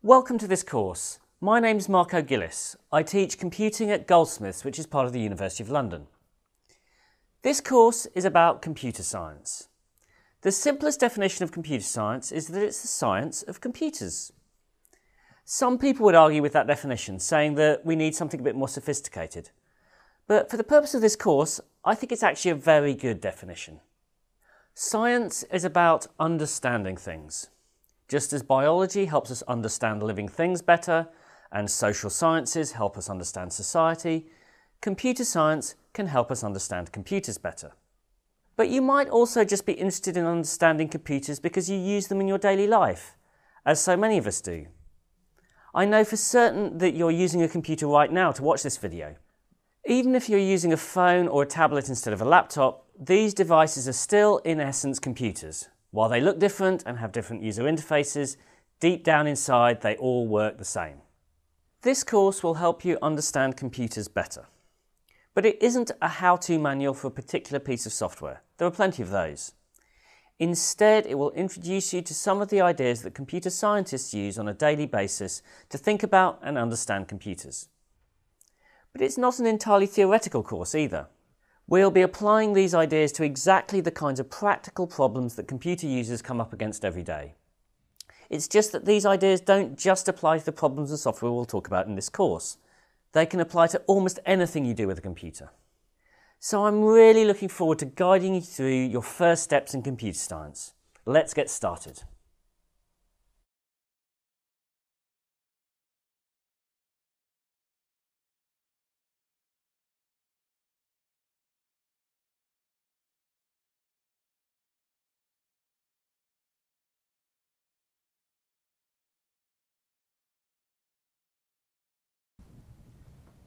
Welcome to this course. My name's Marco Gillis. I teach computing at Goldsmiths, which is part of the University of London. This course is about computer science. The simplest definition of computer science is that it's the science of computers. Some people would argue with that definition, saying that we need something a bit more sophisticated. But for the purpose of this course, I think it's actually a very good definition. Science is about understanding things. Just as biology helps us understand living things better, and social sciences help us understand society, computer science can help us understand computers better. But you might also just be interested in understanding computers because you use them in your daily life, as so many of us do. I know for certain that you're using a computer right now to watch this video. Even if you're using a phone or a tablet instead of a laptop, these devices are still, in essence, computers. While they look different and have different user interfaces, deep down inside they all work the same. This course will help you understand computers better. But it isn't a how-to manual for a particular piece of software. There are plenty of those. Instead, it will introduce you to some of the ideas that computer scientists use on a daily basis to think about and understand computers. But it's not an entirely theoretical course either. We'll be applying these ideas to exactly the kinds of practical problems that computer users come up against every day. It's just that these ideas don't just apply to the problems and software we'll talk about in this course. They can apply to almost anything you do with a computer. So I'm really looking forward to guiding you through your first steps in computer science. Let's get started.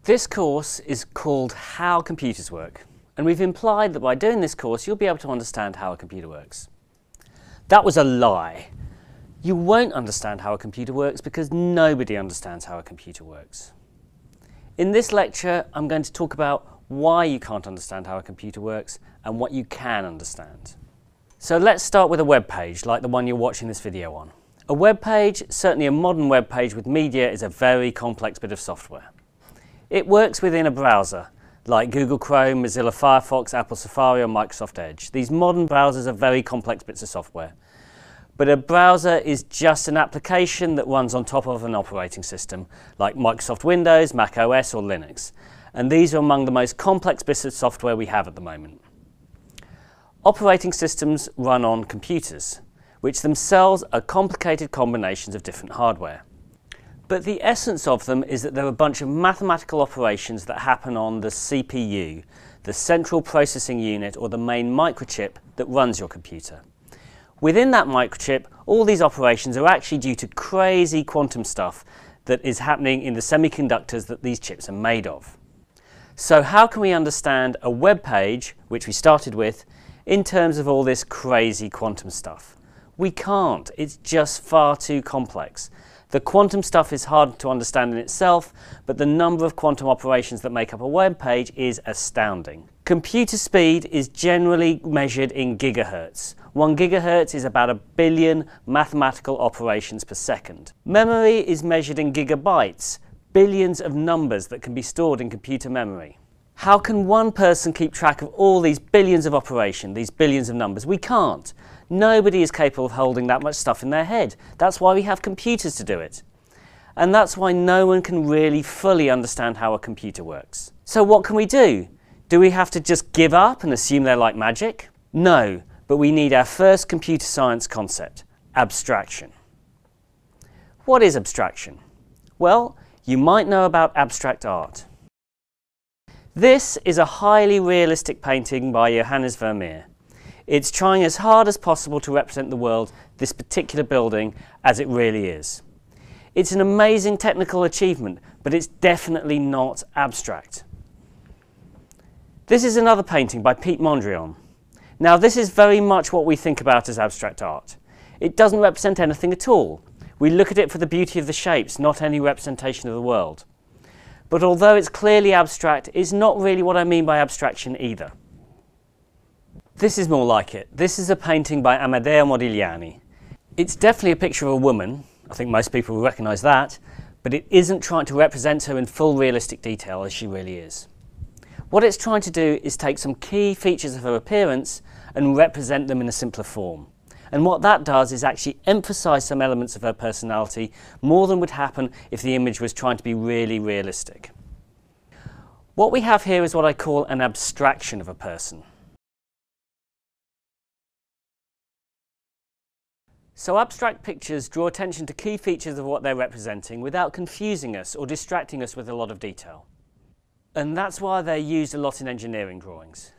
This course is called How Computers Work, and we've implied that by doing this course you'll be able to understand how a computer works. That was a lie. You won't understand how a computer works because nobody understands how a computer works. In this lecture I'm going to talk about why you can't understand how a computer works and what you can understand. So let's start with a web page like the one you're watching this video on. A web page, certainly a modern web page with media, is a very complex bit of software. It works within a browser, like Google Chrome, Mozilla Firefox, Apple Safari or Microsoft Edge. These modern browsers are very complex bits of software. But a browser is just an application that runs on top of an operating system, like Microsoft Windows, Mac OS or Linux. And these are among the most complex bits of software we have at the moment. Operating systems run on computers, which themselves are complicated combinations of different hardware. But the essence of them is that there are a bunch of mathematical operations that happen on the CPU, the central processing unit or the main microchip that runs your computer. Within that microchip, all these operations are actually due to crazy quantum stuff that is happening in the semiconductors that these chips are made of. So how can we understand a web page, which we started with, in terms of all this crazy quantum stuff? We can't. It's just far too complex. The quantum stuff is hard to understand in itself, but the number of quantum operations that make up a web page is astounding. Computer speed is generally measured in gigahertz. 1 gigahertz is about 1 billion mathematical operations per second. Memory is measured in gigabytes, billions of numbers that can be stored in computer memory. How can one person keep track of all these billions of operations, these billions of numbers? We can't. Nobody is capable of holding that much stuff in their head. That's why we have computers to do it. And that's why no one can really fully understand how a computer works. So what can we do? Do we have to just give up and assume they're like magic? No, but we need our first computer science concept, abstraction. What is abstraction? Well, you might know about abstract art. This is a highly realistic painting by Johannes Vermeer. It's trying as hard as possible to represent the world, this particular building, as it really is. It's an amazing technical achievement, but it's definitely not abstract. This is another painting by Piet Mondrian. Now this is very much what we think about as abstract art. It doesn't represent anything at all. We look at it for the beauty of the shapes, not any representation of the world. But although it's clearly abstract, it's not really what I mean by abstraction either. This is more like it. This is a painting by Amedeo Modigliani. It's definitely a picture of a woman, I think most people will recognise that, but it isn't trying to represent her in full realistic detail as she really is. What it's trying to do is take some key features of her appearance and represent them in a simpler form. And what that does is actually emphasise some elements of her personality more than would happen if the image was trying to be really realistic. What we have here is what I call an abstraction of a person. So abstract pictures draw attention to key features of what they're representing without confusing us or distracting us with a lot of detail. And that's why they're used a lot in engineering drawings.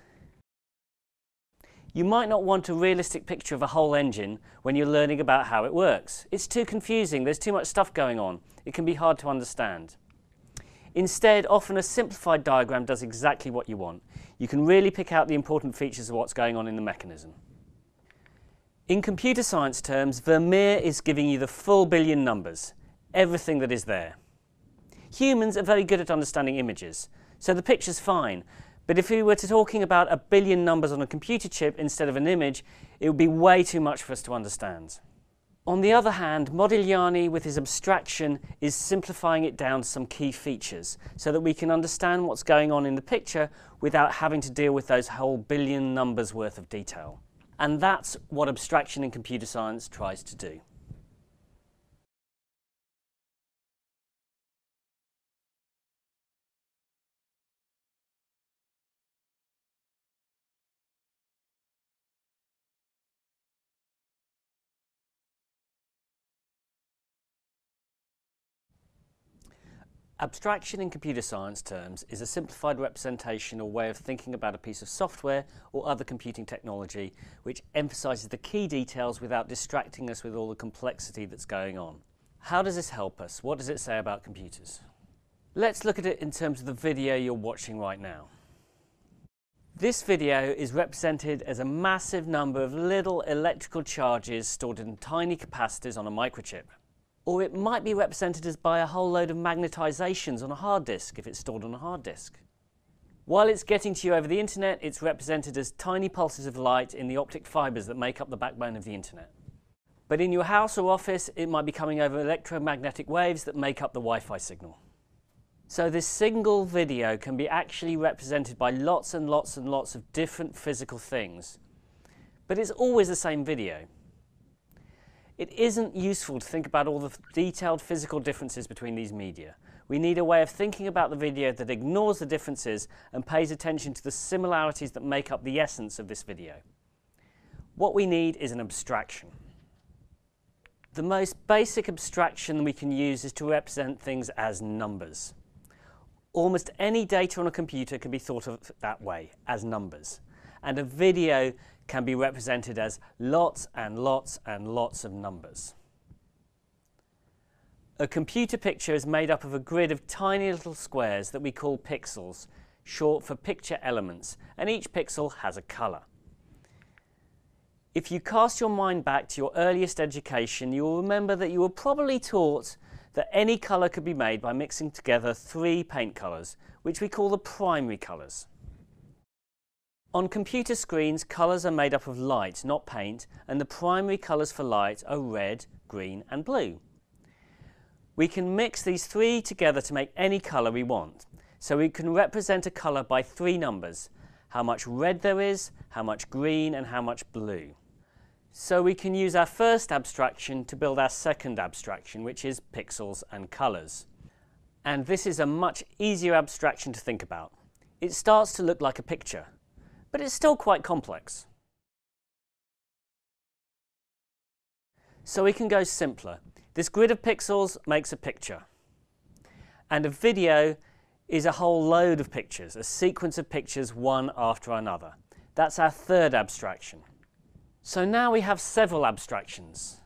You might not want a realistic picture of a whole engine when you're learning about how it works. It's too confusing, there's too much stuff going on. It can be hard to understand. Instead, often a simplified diagram does exactly what you want. You can really pick out the important features of what's going on in the mechanism. In computer science terms, Vermeer is giving you the full billion numbers, everything that is there. Humans are very good at understanding images, so the picture's fine. But if we were talking about a billion numbers on a computer chip instead of an image, it would be way too much for us to understand. On the other hand, Modigliani, with his abstraction, is simplifying it down to some key features so that we can understand what's going on in the picture without having to deal with those whole billion numbers worth of detail. And that's what abstraction in computer science tries to do. Abstraction in computer science terms is a simplified representation or way of thinking about a piece of software or other computing technology which emphasises the key details without distracting us with all the complexity that's going on. How does this help us? What does it say about computers? Let's look at it in terms of the video you're watching right now. This video is represented as a massive number of little electrical charges stored in tiny capacitors on a microchip. Or it might be represented as by a whole load of magnetizations on a hard disk if it's stored on a hard disk. While it's getting to you over the internet, it's represented as tiny pulses of light in the optic fibers that make up the backbone of the internet. But in your house or office, it might be coming over electromagnetic waves that make up the Wi-Fi signal. So this single video can be actually represented by lots and lots and lots of different physical things. But it's always the same video. It isn't useful to think about all the detailed physical differences between these media. We need a way of thinking about the video that ignores the differences and pays attention to the similarities that make up the essence of this video. What we need is an abstraction. The most basic abstraction we can use is to represent things as numbers. Almost any data on a computer can be thought of that way, as numbers. And a video can be represented as lots and lots and lots of numbers. A computer picture is made up of a grid of tiny little squares that we call pixels, short for picture elements, and each pixel has a colour. If you cast your mind back to your earliest education, you will remember that you were probably taught that any colour could be made by mixing together 3 paint colours, which we call the primary colours. On computer screens, colours are made up of light, not paint, and the primary colours for light are red, green and blue. We can mix these 3 together to make any colour we want. So we can represent a colour by 3 numbers: how much red there is, how much green and how much blue. So we can use our first abstraction to build our second abstraction, which is pixels and colours. And this is a much easier abstraction to think about. It starts to look like a picture, but it's still quite complex. So we can go simpler. This grid of pixels makes a picture. And a video is a whole load of pictures, a sequence of pictures one after another. That's our third abstraction. So now we have several abstractions,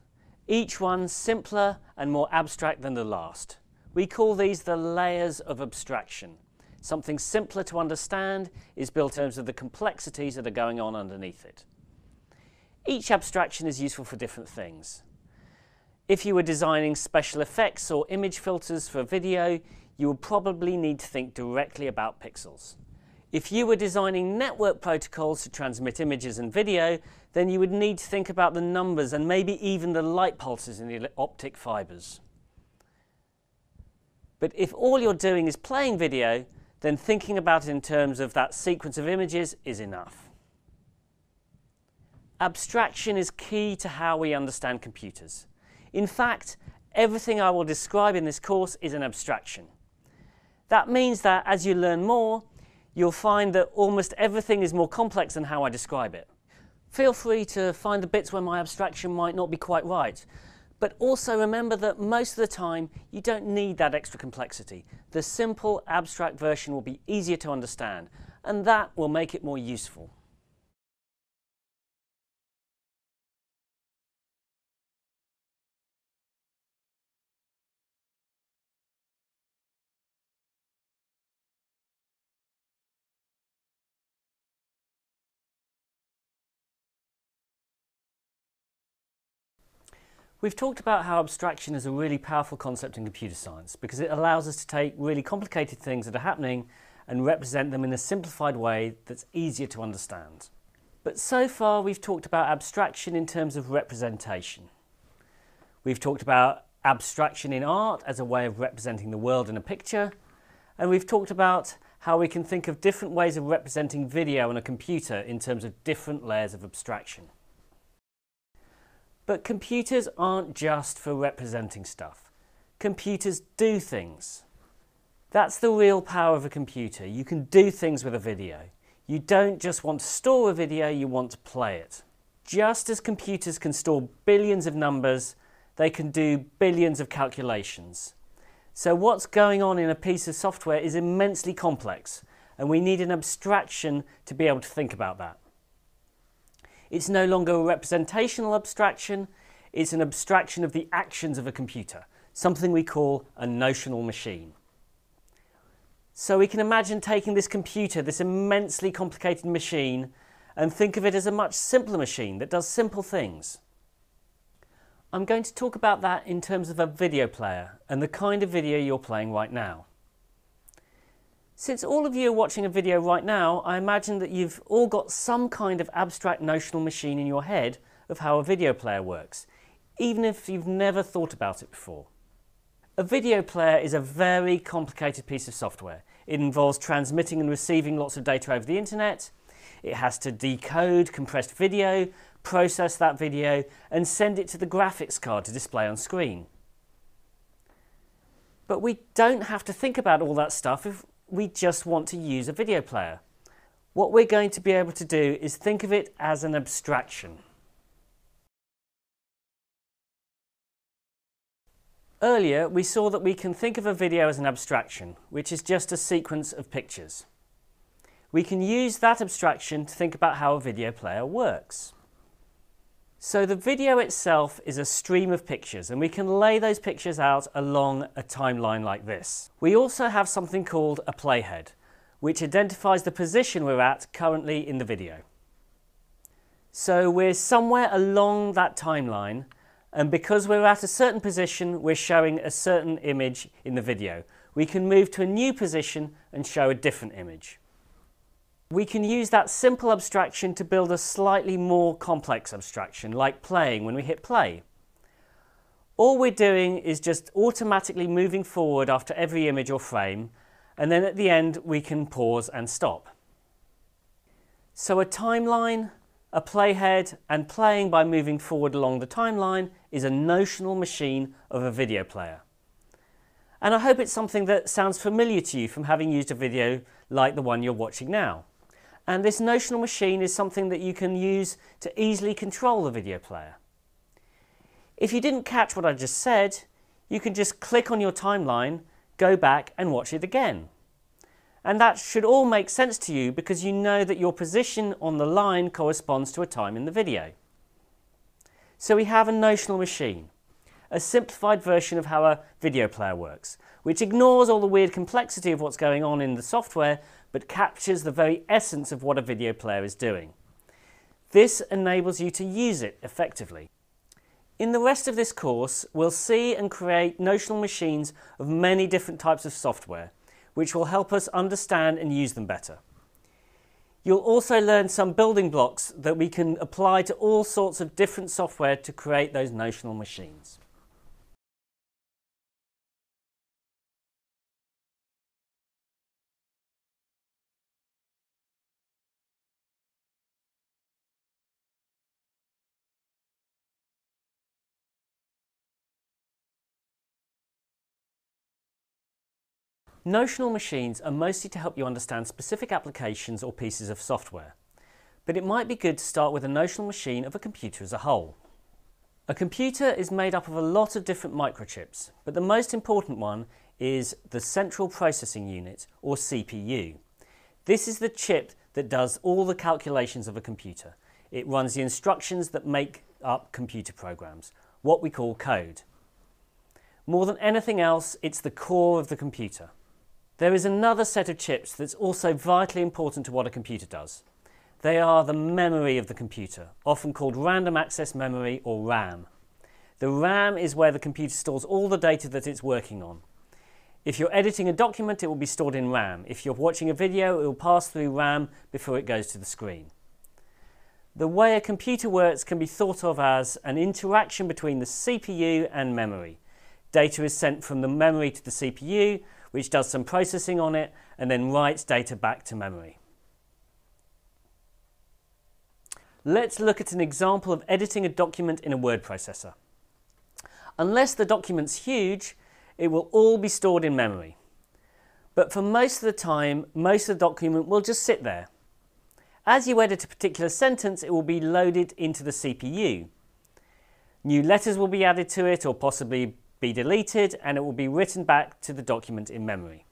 each one simpler and more abstract than the last. We call these the layers of abstraction. Something simpler to understand is built in terms of the complexities that are going on underneath it. Each abstraction is useful for different things. If you were designing special effects or image filters for video, you would probably need to think directly about pixels. If you were designing network protocols to transmit images and video, then you would need to think about the numbers and maybe even the light pulses in the optic fibers. But if all you're doing is playing video, then thinking about it in terms of that sequence of images is enough. Abstraction is key to how we understand computers. In fact, everything I will describe in this course is an abstraction. That means that as you learn more, you'll find that almost everything is more complex than how I describe it. Feel free to find the bits where my abstraction might not be quite right, but also remember that most of the time you don't need that extra complexity. The simple abstract version will be easier to understand, and that will make it more useful. We've talked about how abstraction is a really powerful concept in computer science because it allows us to take really complicated things that are happening and represent them in a simplified way that's easier to understand. But so far we've talked about abstraction in terms of representation. We've talked about abstraction in art as a way of representing the world in a picture, and we've talked about how we can think of different ways of representing video on a computer in terms of different layers of abstraction. But computers aren't just for representing stuff. Computers do things. That's the real power of a computer. You can do things with a video. You don't just want to store a video, you want to play it. Just as computers can store billions of numbers, they can do billions of calculations. So what's going on in a piece of software is immensely complex, and we need an abstraction to be able to think about that. It's no longer a representational abstraction, it's an abstraction of the actions of a computer, something we call a notional machine. So we can imagine taking this computer, this immensely complicated machine, and think of it as a much simpler machine that does simple things. I'm going to talk about that in terms of a video player and the kind of video you're playing right now. Since all of you are watching a video right now, I imagine that you've all got some kind of abstract notional machine in your head of how a video player works, even if you've never thought about it before. A video player is a very complicated piece of software. It involves transmitting and receiving lots of data over the internet. It has to decode compressed video, process that video, and send it to the graphics card to display on screen. But we don't have to think about all that stuff if we just want to use a video player. What we're going to be able to do is think of it as an abstraction. Earlier, we saw that we can think of a video as an abstraction, which is just a sequence of pictures. We can use that abstraction to think about how a video player works. So the video itself is a stream of pictures, and we can lay those pictures out along a timeline like this. We also have something called a playhead, which identifies the position we're at currently in the video. So we're somewhere along that timeline, and because we're at a certain position, we're showing a certain image in the video. We can move to a new position and show a different image. We can use that simple abstraction to build a slightly more complex abstraction, like playing when we hit play. All we're doing is just automatically moving forward after every image or frame, and then at the end we can pause and stop. So a timeline, a playhead, and playing by moving forward along the timeline is a notional machine of a video player. And I hope it's something that sounds familiar to you from having used a video like the one you're watching now. And this notional machine is something that you can use to easily control the video player. If you didn't catch what I just said, you can just click on your timeline, go back and watch it again. And that should all make sense to you because you know that your position on the line corresponds to a time in the video. So we have a notional machine, a simplified version of how a video player works, which ignores all the weird complexity of what's going on in the software, but captures the very essence of what a video player is doing. This enables you to use it effectively. In the rest of this course, we'll see and create notional machines of many different types of software, which will help us understand and use them better. You'll also learn some building blocks that we can apply to all sorts of different software to create those notional machines. Notional machines are mostly to help you understand specific applications or pieces of software, but it might be good to start with a notional machine of a computer as a whole. A computer is made up of a lot of different microchips, but the most important one is the Central Processing Unit, or CPU. This is the chip that does all the calculations of a computer. It runs the instructions that make up computer programs, what we call code. More than anything else, it's the core of the computer. There is another set of chips that's also vitally important to what a computer does. They are the memory of the computer, often called random access memory or RAM. The RAM is where the computer stores all the data that it's working on. If you're editing a document, it will be stored in RAM. If you're watching a video, it will pass through RAM before it goes to the screen. The way a computer works can be thought of as an interaction between the CPU and memory. Data is sent from the memory to the CPU, which does some processing on it and then writes data back to memory. Let's look at an example of editing a document in a word processor. Unless the document's huge, it will all be stored in memory. But for most of the time, most of the document will just sit there. As you edit a particular sentence, it will be loaded into the CPU. New letters will be added to it or possibly be deleted, and it will be written back to the document in memory.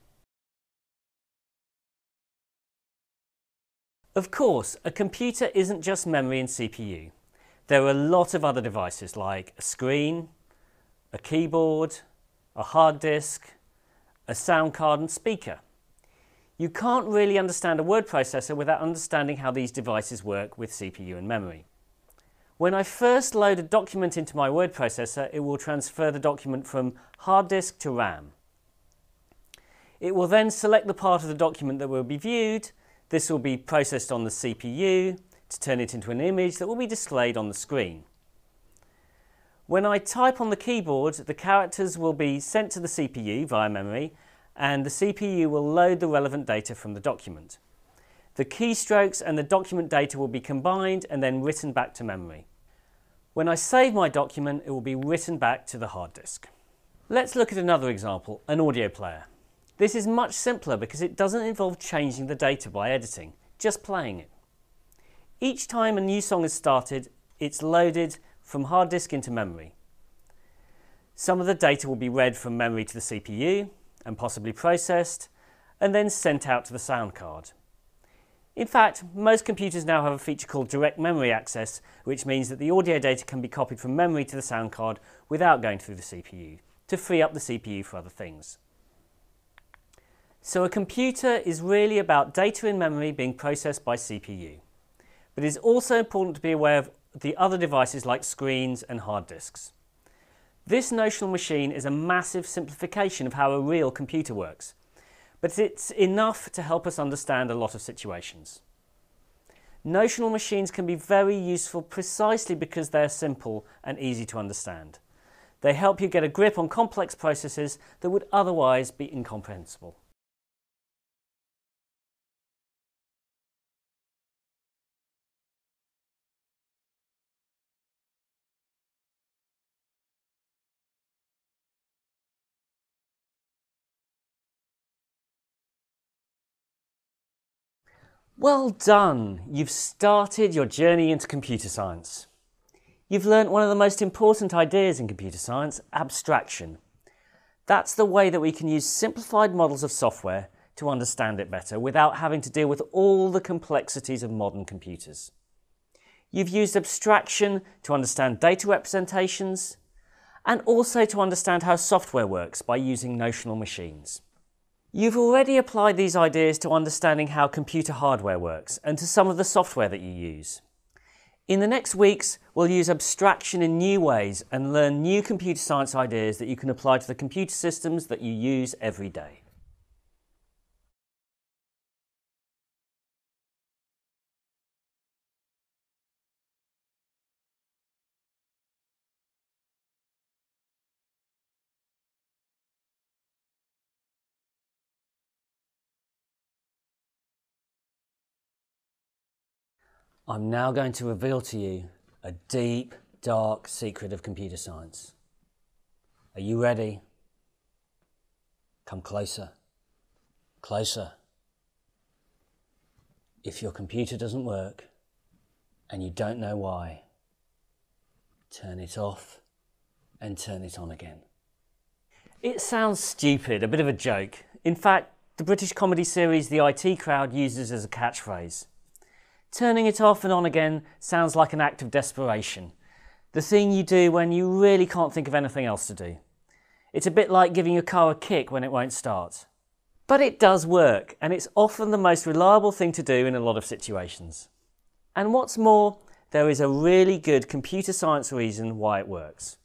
Of course, a computer isn't just memory and CPU. There are a lot of other devices like a screen, a keyboard, a hard disk, a sound card and speaker. You can't really understand a word processor without understanding how these devices work with CPU and memory. When I first load a document into my word processor, it will transfer the document from hard disk to RAM. It will then select the part of the document that will be viewed. This will be processed on the CPU to turn it into an image that will be displayed on the screen. When I type on the keyboard, the characters will be sent to the CPU via memory, and the CPU will load the relevant data from the document. The keystrokes and the document data will be combined and then written back to memory. When I save my document, it will be written back to the hard disk. Let's look at another example, an audio player. This is much simpler because it doesn't involve changing the data by editing, just playing it. Each time a new song is started, it's loaded from hard disk into memory. Some of the data will be read from memory to the CPU and possibly processed and then sent out to the sound card. In fact, most computers now have a feature called direct memory access, which means that the audio data can be copied from memory to the sound card without going through the CPU, to free up the CPU for other things. So a computer is really about data in memory being processed by CPU. But it is also important to be aware of the other devices like screens and hard disks. This notional machine is a massive simplification of how a real computer works, but it's enough to help us understand a lot of situations. Notional machines can be very useful precisely because they're simple and easy to understand. They help you get a grip on complex processes that would otherwise be incomprehensible. Well done! You've started your journey into computer science. You've learnt one of the most important ideas in computer science, abstraction. That's the way that we can use simplified models of software to understand it better without having to deal with all the complexities of modern computers. You've used abstraction to understand data representations and also to understand how software works by using notional machines. You've already applied these ideas to understanding how computer hardware works and to some of the software that you use. In the next weeks, we'll use abstraction in new ways and learn new computer science ideas that you can apply to the computer systems that you use every day. I'm now going to reveal to you a deep, dark secret of computer science. Are you ready? Come closer. Closer. If your computer doesn't work and you don't know why, turn it off and turn it on again. It sounds stupid, a bit of a joke. In fact, the British comedy series The IT Crowd uses it as a catchphrase. Turning it off and on again sounds like an act of desperation. The thing you do when you really can't think of anything else to do. It's a bit like giving your car a kick when it won't start. But it does work, and it's often the most reliable thing to do in a lot of situations. And what's more, there is a really good computer science reason why it works.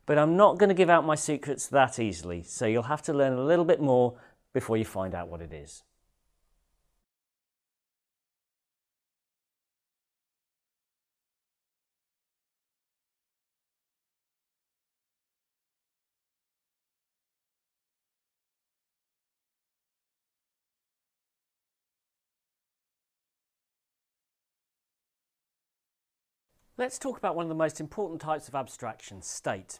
But I'm not going to give out my secrets that easily, so you'll have to learn a little bit more before you find out what it is. Let's talk about one of the most important types of abstraction, state.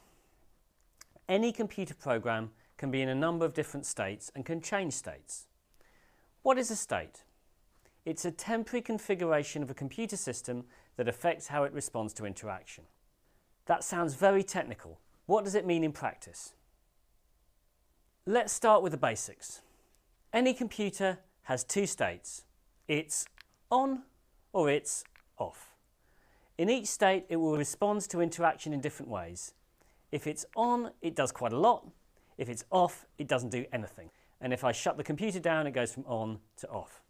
Any computer program can be in a number of different states and can change states. What is a state? It's a temporary configuration of a computer system that affects how it responds to interaction. That sounds very technical. What does it mean in practice? Let's start with the basics. Any computer has two states. It's on or it's off. In each state, it will respond to interaction in different ways. If it's on, it does quite a lot. If it's off, it doesn't do anything. And if I shut the computer down, it goes from on to off.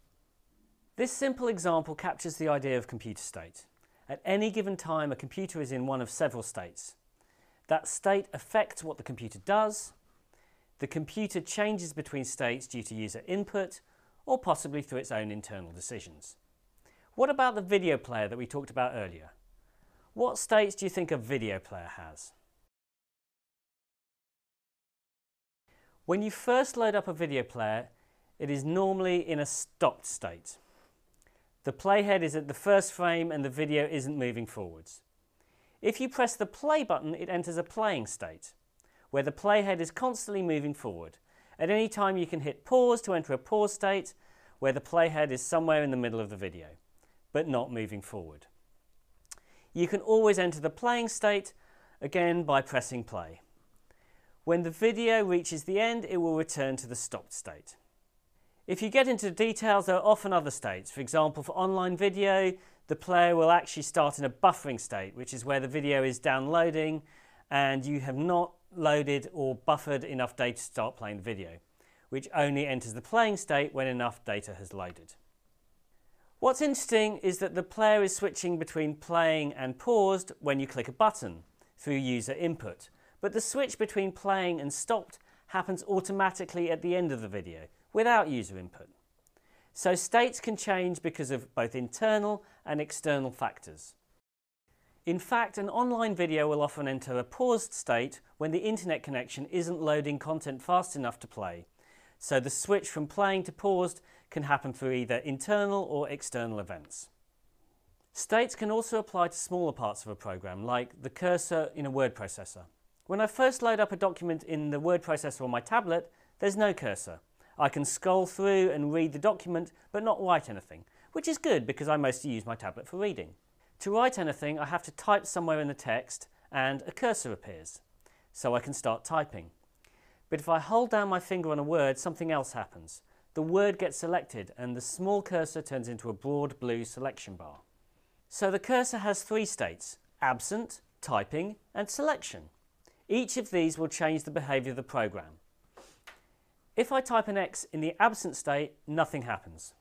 This simple example captures the idea of computer state. At any given time, a computer is in one of several states. That state affects what the computer does. The computer changes between states due to user input, or possibly through its own internal decisions. What about the video player that we talked about earlier? What states do you think a video player has? When you first load up a video player, it is normally in a stopped state. The playhead is at the first frame and the video isn't moving forwards. If you press the play button, it enters a playing state, where the playhead is constantly moving forward. At any time you can hit pause to enter a pause state, where the playhead is somewhere in the middle of the video, but not moving forward. You can always enter the playing state, again by pressing play. When the video reaches the end, it will return to the stopped state. If you get into the details, there are often other states. For example, for online video, the player will actually start in a buffering state, which is where the video is downloading and you have not loaded or buffered enough data to start playing the video, which only enters the playing state when enough data has loaded. What's interesting is that the player is switching between playing and paused when you click a button through user input, but the switch between playing and stopped happens automatically at the end of the video without user input. So states can change because of both internal and external factors. In fact, an online video will often enter a paused state when the internet connection isn't loading content fast enough to play. So the switch from playing to paused can happen through either internal or external events. States can also apply to smaller parts of a program, like the cursor in a word processor. When I first load up a document in the word processor on my tablet, there's no cursor. I can scroll through and read the document, but not write anything, which is good because I mostly use my tablet for reading. To write anything, I have to type somewhere in the text and a cursor appears, so I can start typing. But if I hold down my finger on a word, something else happens. The word gets selected and the small cursor turns into a broad blue selection bar. So the cursor has three states: absent, typing, and selection. Each of these will change the behavior of the program. If I type an X in the absent state, nothing happens.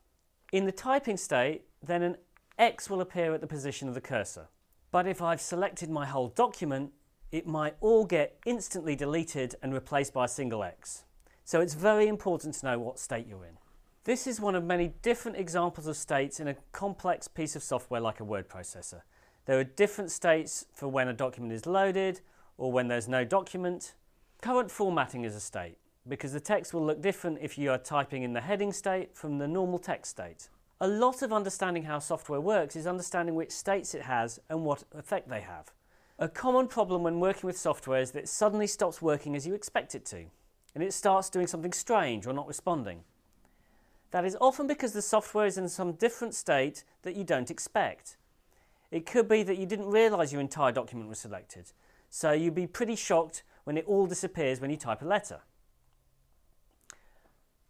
In the typing state, then an X will appear at the position of the cursor. But if I've selected my whole document, it might all get instantly deleted and replaced by a single X. So it's very important to know what state you're in. This is one of many different examples of states in a complex piece of software like a word processor. There are different states for when a document is loaded or when there's no document. Current formatting is a state, because the text will look different if you are typing in the heading state from the normal text state. A lot of understanding how software works is understanding which states it has and what effect they have. A common problem when working with software is that it suddenly stops working as you expect it to, and it starts doing something strange or not responding. That is often because the software is in some different state that you don't expect. It could be that you didn't realise your entire document was selected, so you'd be pretty shocked when it all disappears when you type a letter.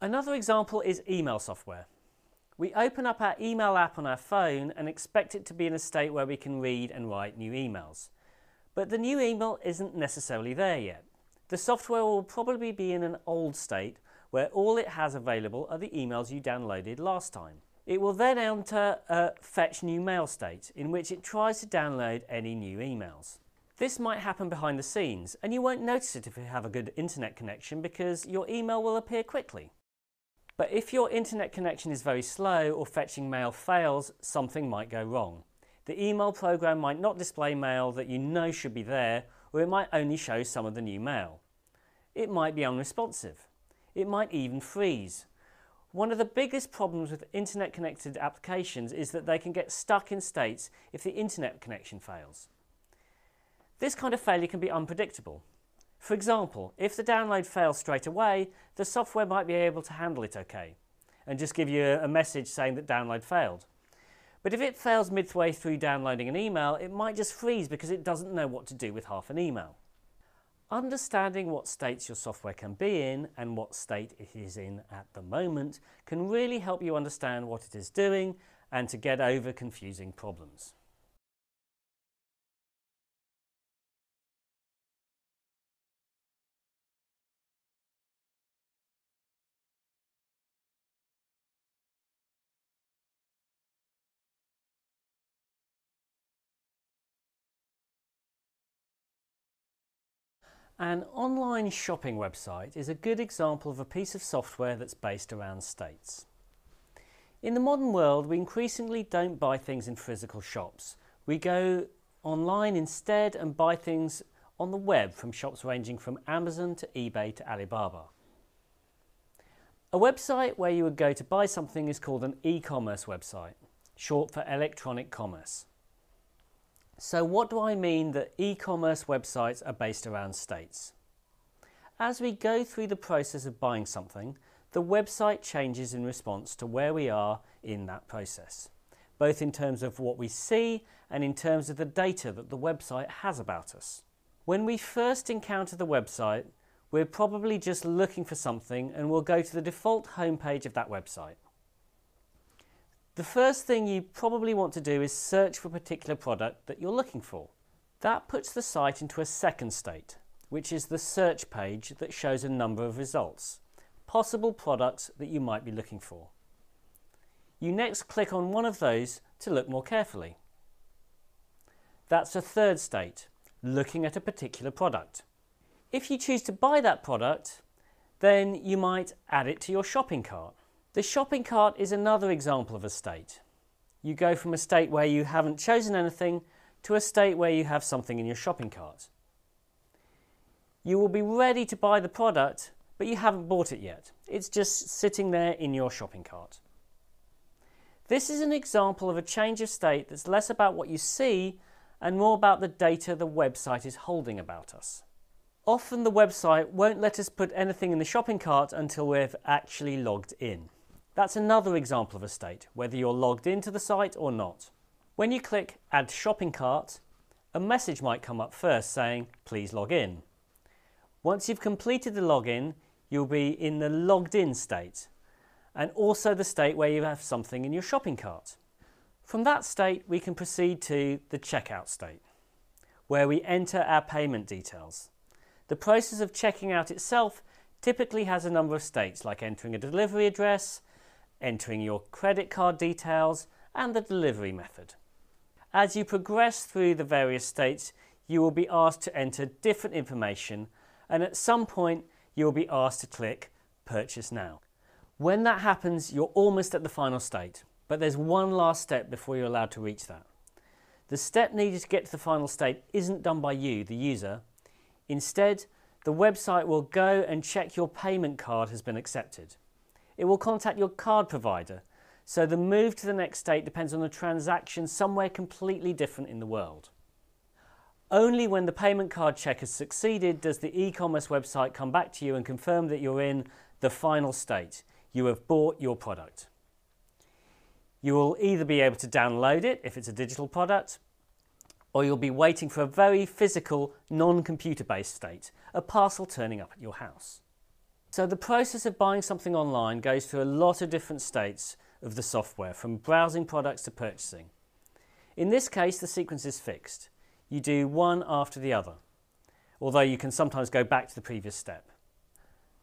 Another example is email software. We open up our email app on our phone and expect it to be in a state where we can read and write new emails. But the new email isn't necessarily there yet. The software will probably be in an old state where all it has available are the emails you downloaded last time. It will then enter a fetch new mail state in which it tries to download any new emails. This might happen behind the scenes and you won't notice it if you have a good internet connection because your email will appear quickly. But if your internet connection is very slow or fetching mail fails, something might go wrong. The email program might not display mail that you know should be there, or it might only show some of the new mail. It might be unresponsive. It might even freeze. One of the biggest problems with internet connected applications is that they can get stuck in states if the internet connection fails. This kind of failure can be unpredictable. For example, if the download fails straight away, the software might be able to handle it okay and just give you a message saying that download failed. But if it fails midway through downloading an email, it might just freeze because it doesn't know what to do with half an email. Understanding what states your software can be in and what state it is in at the moment can really help you understand what it is doing and to get over confusing problems. An online shopping website is a good example of a piece of software that's based around states. In the modern world, we increasingly don't buy things in physical shops. We go online instead and buy things on the web from shops ranging from Amazon to eBay to Alibaba. A website where you would go to buy something is called an e-commerce website, short for electronic commerce. So what do I mean that e-commerce websites are based around states? As we go through the process of buying something, the website changes in response to where we are in that process, both in terms of what we see and in terms of the data that the website has about us. When we first encounter the website, we're probably just looking for something and we'll go to the default homepage of that website. The first thing you probably want to do is search for a particular product that you're looking for. That puts the site into a second state, which is the search page that shows a number of results, possible products that you might be looking for. You next click on one of those to look more carefully. That's a third state, looking at a particular product. If you choose to buy that product, then you might add it to your shopping cart. The shopping cart is another example of a state. You go from a state where you haven't chosen anything to a state where you have something in your shopping cart. You will be ready to buy the product, but you haven't bought it yet. It's just sitting there in your shopping cart. This is an example of a change of state that's less about what you see and more about the data the website is holding about us. Often the website won't let us put anything in the shopping cart until we've actually logged in. That's another example of a state, whether you're logged into the site or not. When you click Add Shopping Cart, a message might come up first saying, please log in. Once you've completed the login, you'll be in the logged in state, and also the state where you have something in your shopping cart. From that state, we can proceed to the checkout state, where we enter our payment details. The process of checking out itself typically has a number of states, like entering a delivery address, entering your credit card details, and the delivery method. As you progress through the various states, you will be asked to enter different information, and at some point you will be asked to click Purchase Now. When that happens, you're almost at the final state, but there's one last step before you're allowed to reach that. The step needed to get to the final state isn't done by you, the user. Instead, the website will go and check your payment card has been accepted. It will contact your card provider So the move to the next state depends on a transaction somewhere completely different in the world. Only when the payment card check has succeeded does the e-commerce website come back to you and confirm that you're in the final state. You have bought your product. You will either be able to download it if it's a digital product, or you'll be waiting for a very physical, non-computer based state, a parcel turning up at your house. So the process of buying something online goes through a lot of different states of the software, from browsing products to purchasing. In this case, the sequence is fixed. You do one after the other, although you can sometimes go back to the previous step.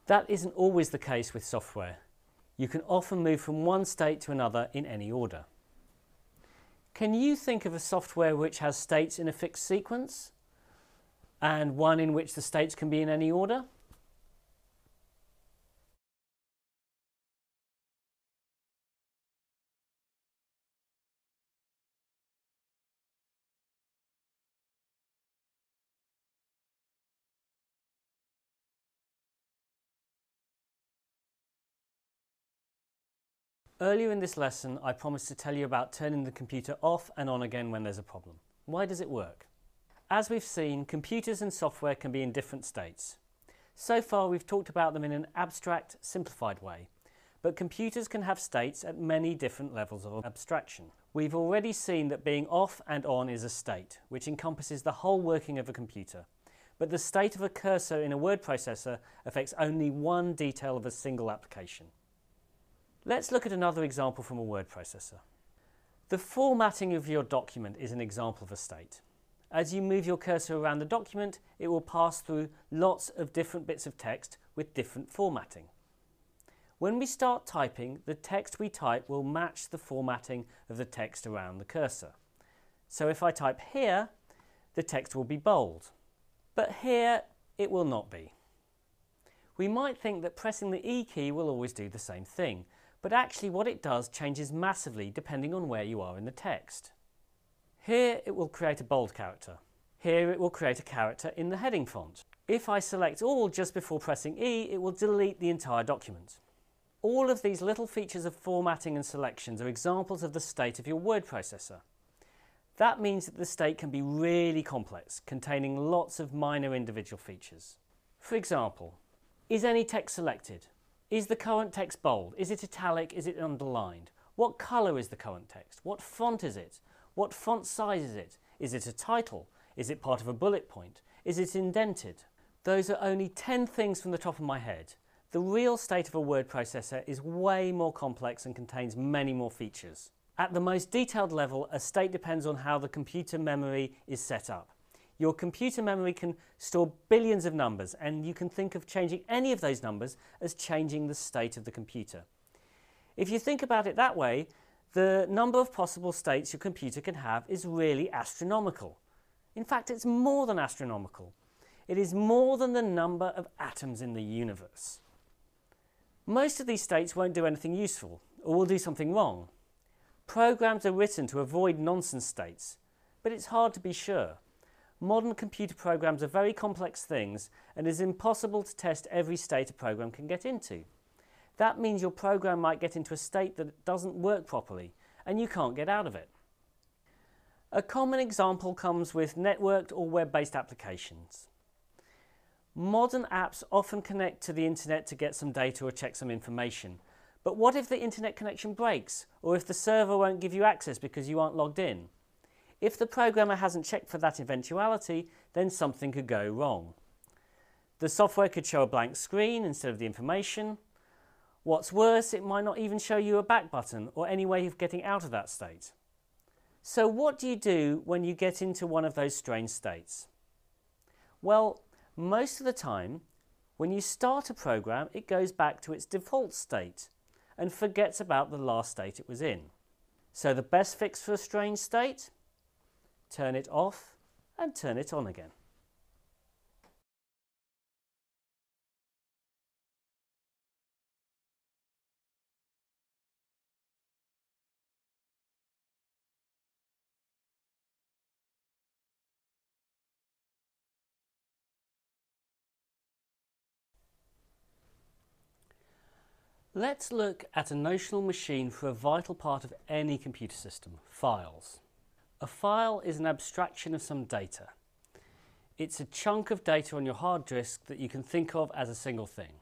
That isn't always the case with software. You can often move from one state to another in any order. Can you think of a software which has states in a fixed sequence and one in which the states can be in any order? Earlier in this lesson, I promised to tell you about turning the computer off and on again when there's a problem. Why does it work? As we've seen, computers and software can be in different states. So far, we've talked about them in an abstract, simplified way, but computers can have states at many different levels of abstraction. We've already seen that being off and on is a state, which encompasses the whole working of a computer. But the state of a cursor in a word processor affects only one detail of a single application. Let's look at another example from a word processor. The formatting of your document is an example of a state. As you move your cursor around the document, it will pass through lots of different bits of text with different formatting. When we start typing, the text we type will match the formatting of the text around the cursor. So if I type here, the text will be bold, but here it will not be. We might think that pressing the E key will always do the same thing, but actually what it does changes massively depending on where you are in the text. Here it will create a bold character. Here it will create a character in the heading font. If I select all just before pressing E, it will delete the entire document. All of these little features of formatting and selections are examples of the state of your word processor. That means that the state can be really complex, containing lots of minor individual features. For example, is any text selected? Is the current text bold? Is it italic? Is it underlined? What colour is the current text? What font is it? What font size is it? Is it a title? Is it part of a bullet point? Is it indented? Those are only 10 things from the top of my head. The real state of a word processor is way more complex and contains many more features. At the most detailed level, a state depends on how the computer memory is set up. Your computer memory can store billions of numbers, and you can think of changing any of those numbers as changing the state of the computer. If you think about it that way, the number of possible states your computer can have is really astronomical. In fact, it's more than astronomical. It is more than the number of atoms in the universe. Most of these states won't do anything useful, or will do something wrong. Programs are written to avoid nonsense states, but it's hard to be sure. Modern computer programs are very complex things, and it is impossible to test every state a program can get into. That means your program might get into a state that doesn't work properly, and you can't get out of it. A common example comes with networked or web-based applications. Modern apps often connect to the internet to get some data or check some information. But what if the internet connection breaks, or if the server won't give you access because you aren't logged in? If the programmer hasn't checked for that eventuality, then something could go wrong. The software could show a blank screen instead of the information. What's worse, it might not even show you a back button or any way of getting out of that state. So what do you do when you get into one of those strange states? Well, most of the time, when you start a program, it goes back to its default state and forgets about the last state it was in. So the best fix for a strange state? Turn it off and turn it on again. Let's look at a notional machine for a vital part of any computer system, files. A file is an abstraction of some data. It's a chunk of data on your hard disk that you can think of as a single thing.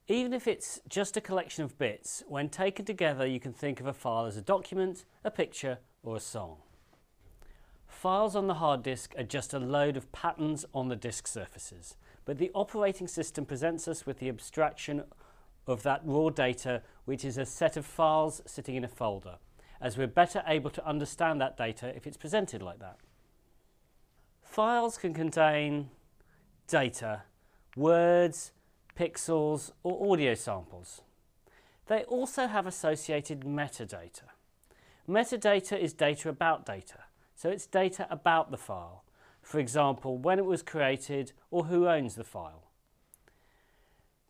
Even if it's just a collection of bits, when taken together you can think of a file as a document, a picture or a song. Files on the hard disk are just a load of patterns on the disk surfaces, but the operating system presents us with the abstraction of that raw data, which is a set of files sitting in a folder, as we're better able to understand that data if it's presented like that. Files can contain data, words, pixels or audio samples. They also have associated metadata. Metadata is data about data, so it's data about the file. For example, when it was created or who owns the file.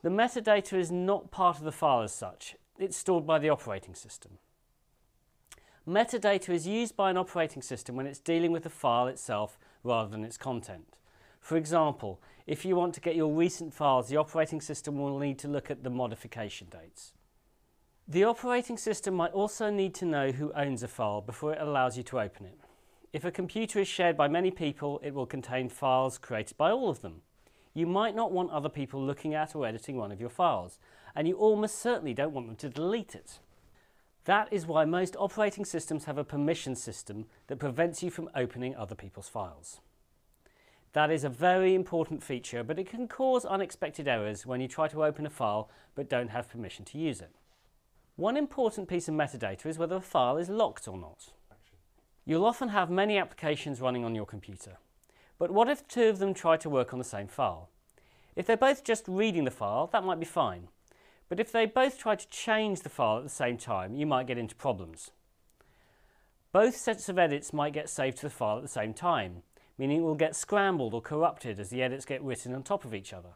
The metadata is not part of the file as such, it's stored by the operating system. Metadata is used by an operating system when it's dealing with the file itself rather than its content. For example, if you want to get your recent files, the operating system will need to look at the modification dates. The operating system might also need to know who owns a file before it allows you to open it. If a computer is shared by many people, it will contain files created by all of them. You might not want other people looking at or editing one of your files, and you almost certainly don't want them to delete it. That is why most operating systems have a permission system that prevents you from opening other people's files. That is a very important feature, but it can cause unexpected errors when you try to open a file but don't have permission to use it. One important piece of metadata is whether a file is locked or not. You'll often have many applications running on your computer. But what if two of them try to work on the same file? If they're both just reading the file, that might be fine. But if they both try to change the file at the same time, you might get into problems. Both sets of edits might get saved to the file at the same time, meaning it will get scrambled or corrupted as the edits get written on top of each other.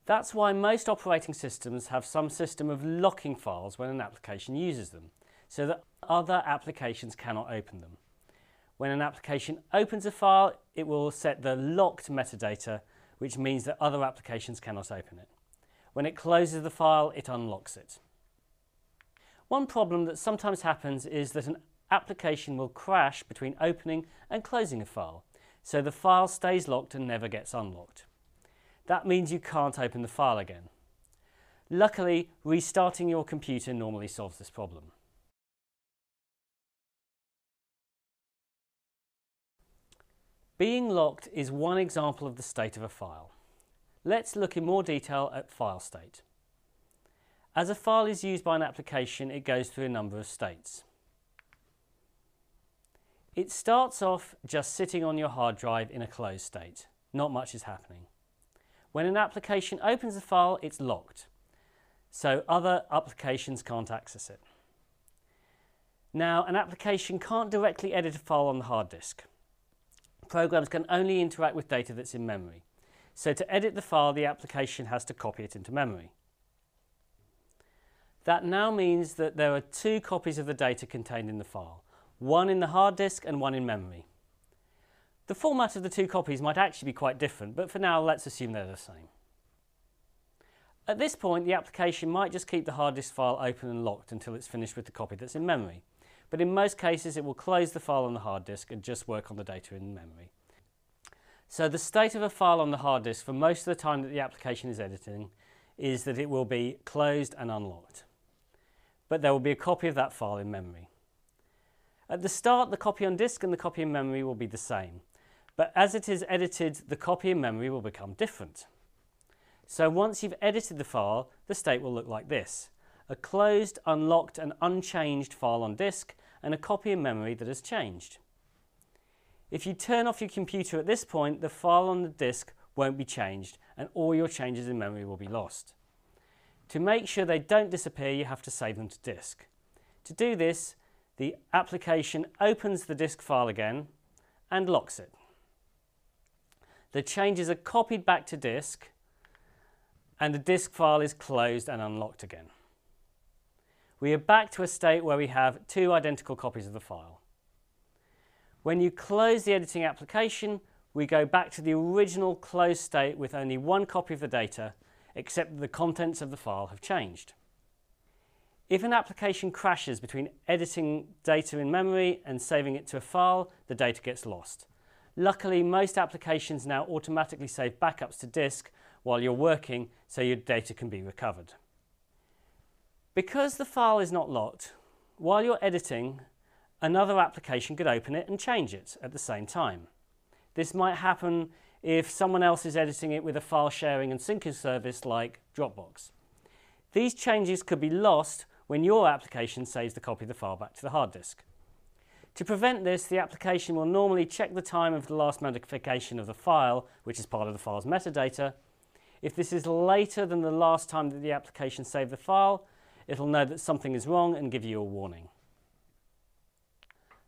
That's why most operating systems have some system of locking files when an application uses them, so that other applications cannot open them. When an application opens a file, it will set the locked metadata, which means that other applications cannot open it. When it closes the file, it unlocks it. One problem that sometimes happens is that an application will crash between opening and closing a file, so the file stays locked and never gets unlocked. That means you can't open the file again. Luckily, restarting your computer normally solves this problem. Being locked is one example of the state of a file. Let's look in more detail at file state. As a file is used by an application, it goes through a number of states. It starts off just sitting on your hard drive in a closed state. Not much is happening. When an application opens the file, it's locked, so other applications can't access it. Now, an application can't directly edit a file on the hard disk. Programs can only interact with data that's in memory. So to edit the file, the application has to copy it into memory. That now means that there are two copies of the data contained in the file, one in the hard disk and one in memory. The format of the two copies might actually be quite different, but for now let's assume they're the same. At this point, the application might just keep the hard disk file open and locked until it's finished with the copy that's in memory. But in most cases, it will close the file on the hard disk and just work on the data in memory. So the state of a file on the hard disk for most of the time that the application is editing is that it will be closed and unlocked. But there will be a copy of that file in memory. At the start, the copy on disk and the copy in memory will be the same. But as it is edited, the copy in memory will become different. So once you've edited the file, the state will look like this: a closed, unlocked and unchanged file on disk and a copy in memory that has changed. If you turn off your computer at this point, the file on the disk won't be changed and all your changes in memory will be lost. To make sure they don't disappear, you have to save them to disk. To do this, the application opens the disk file again and locks it. The changes are copied back to disk and the disk file is closed and unlocked again. We are back to a state where we have two identical copies of the file. When you close the editing application, we go back to the original closed state with only one copy of the data, except that the contents of the file have changed. If an application crashes between editing data in memory and saving it to a file, the data gets lost. Luckily, most applications now automatically save backups to disk while you're working, so your data can be recovered. Because the file is not locked, while you're editing, another application could open it and change it at the same time. This might happen if someone else is editing it with a file sharing and syncing service like Dropbox. These changes could be lost when your application saves the copy of the file back to the hard disk. To prevent this, the application will normally check the time of the last modification of the file, which is part of the file's metadata. If this is later than the last time that the application saved the file, it'll know that something is wrong and give you a warning.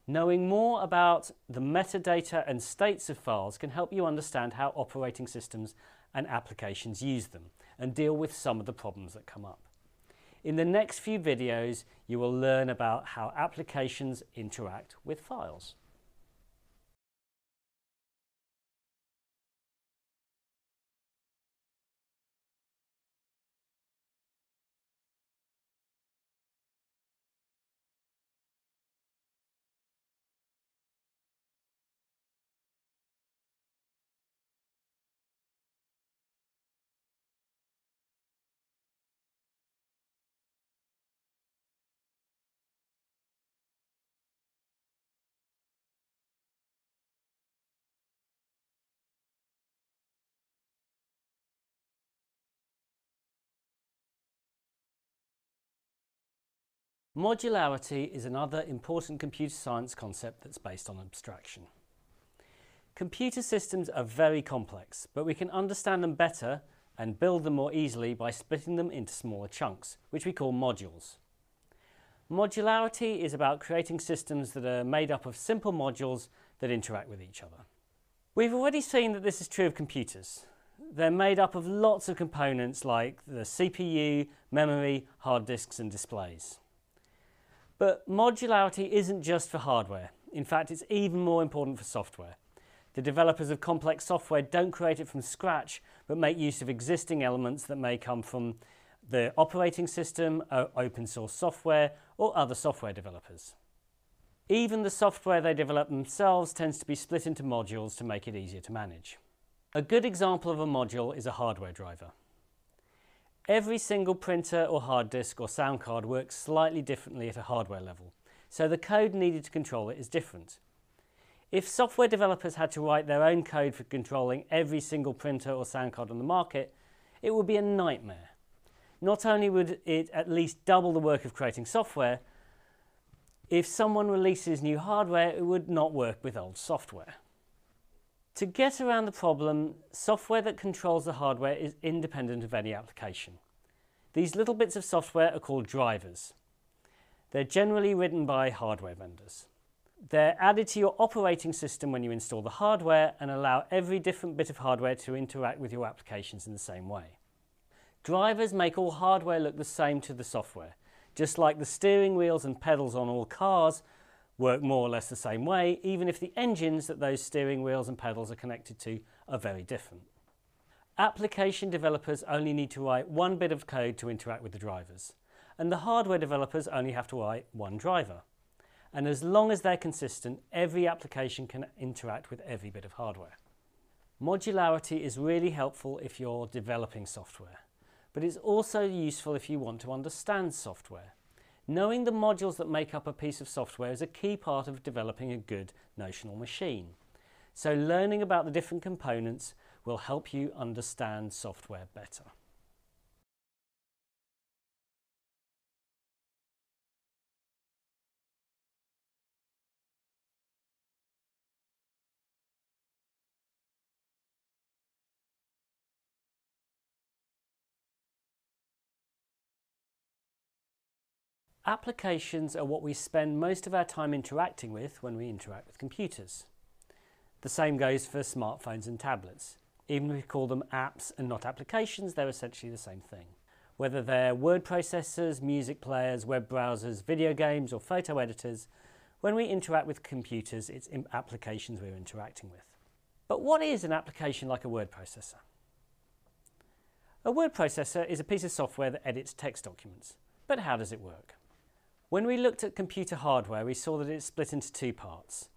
Knowing more about the metadata and states of files can help you understand how operating systems and applications use them and deal with some of the problems that come up. In the next few videos, you will learn about how applications interact with files. Modularity is another important computer science concept that's based on abstraction. Computer systems are very complex, but we can understand them better and build them more easily by splitting them into smaller chunks, which we call modules. Modularity is about creating systems that are made up of simple modules that interact with each other. We've already seen that this is true of computers. They're made up of lots of components like the CPU, memory, hard disks and displays. But modularity isn't just for hardware. In fact, it's even more important for software. The developers of complex software don't create it from scratch, but make use of existing elements that may come from the operating system, open source software, or other software developers. Even the software they develop themselves tends to be split into modules to make it easier to manage. A good example of a module is a hardware driver. Every single printer or hard disk or sound card works slightly differently at a hardware level, so the code needed to control it is different. If software developers had to write their own code for controlling every single printer or sound card on the market, it would be a nightmare. Not only would it at least double the work of creating software, if someone releases new hardware, it would not work with old software. To get around the problem, software that controls the hardware is independent of any application. These little bits of software are called drivers. They're generally written by hardware vendors. They're added to your operating system when you install the hardware and allow every different bit of hardware to interact with your applications in the same way. Drivers make all hardware look the same to the software, just like the steering wheels and pedals on all cars work more or less the same way, even if the engines that those steering wheels and pedals are connected to are very different. Application developers only need to write one bit of code to interact with the drivers, and the hardware developers only have to write one driver. And as long as they're consistent, every application can interact with every bit of hardware. Modularity is really helpful if you're developing software, but it's also useful if you want to understand software. Knowing the modules that make up a piece of software is a key part of developing a good notional machine. So learning about the different components will help you understand software better. Applications are what we spend most of our time interacting with when we interact with computers. The same goes for smartphones and tablets. Even if we call them apps and not applications, they're essentially the same thing. Whether they're word processors, music players, web browsers, video games or photo editors, when we interact with computers, it's applications we're interacting with. But what is an application like a word processor? A word processor is a piece of software that edits text documents. But how does it work? When we looked at computer hardware, we saw that it's split into two parts.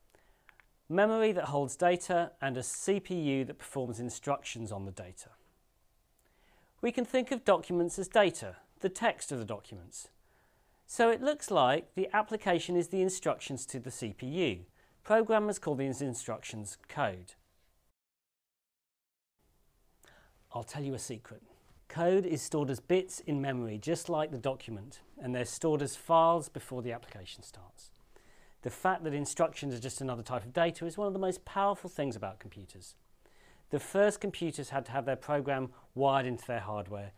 Memory that holds data and a CPU that performs instructions on the data. We can think of documents as data, the text of the documents. So it looks like the application is the instructions to the CPU. Programmers call these instructions code. I'll tell you a secret. Code is stored as bits in memory, just like the document, and they're stored as files before the application starts. The fact that instructions are just another type of data is one of the most powerful things about computers. The first computers had to have their program wired into their hardware,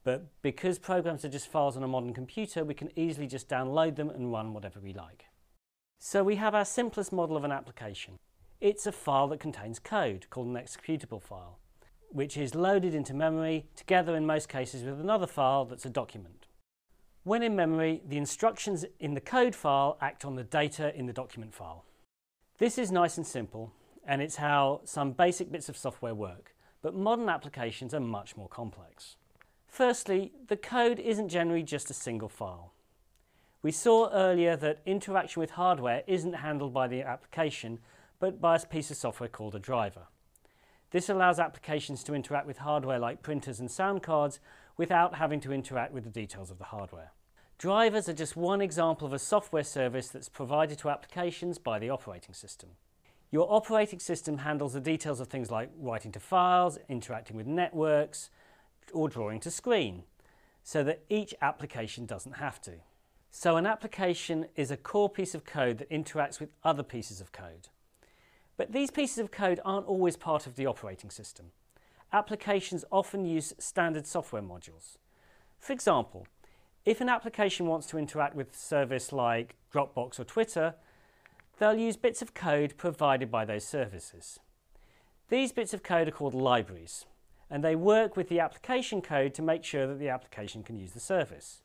but because programs are just files on a modern computer, we can easily just download them and run whatever we like. So we have our simplest model of an application. It's a file that contains code, called an executable file, which is loaded into memory, together in most cases with another file that's a document. When in memory, the instructions in the code file act on the data in the document file. This is nice and simple, and it's how some basic bits of software work, but modern applications are much more complex. Firstly, the code isn't generally just a single file. We saw earlier that interaction with hardware isn't handled by the application, but by a piece of software called a driver. This allows applications to interact with hardware like printers and sound cards without having to interact with the details of the hardware. Drivers are just one example of a software service that's provided to applications by the operating system. Your operating system handles the details of things like writing to files, interacting with networks, or drawing to screen, so that each application doesn't have to. So an application is a core piece of code that interacts with other pieces of code. But these pieces of code aren't always part of the operating system. Applications often use standard software modules. For example, if an application wants to interact with a service like Dropbox or Twitter, they'll use bits of code provided by those services. These bits of code are called libraries, and they work with the application code to make sure that the application can use the service.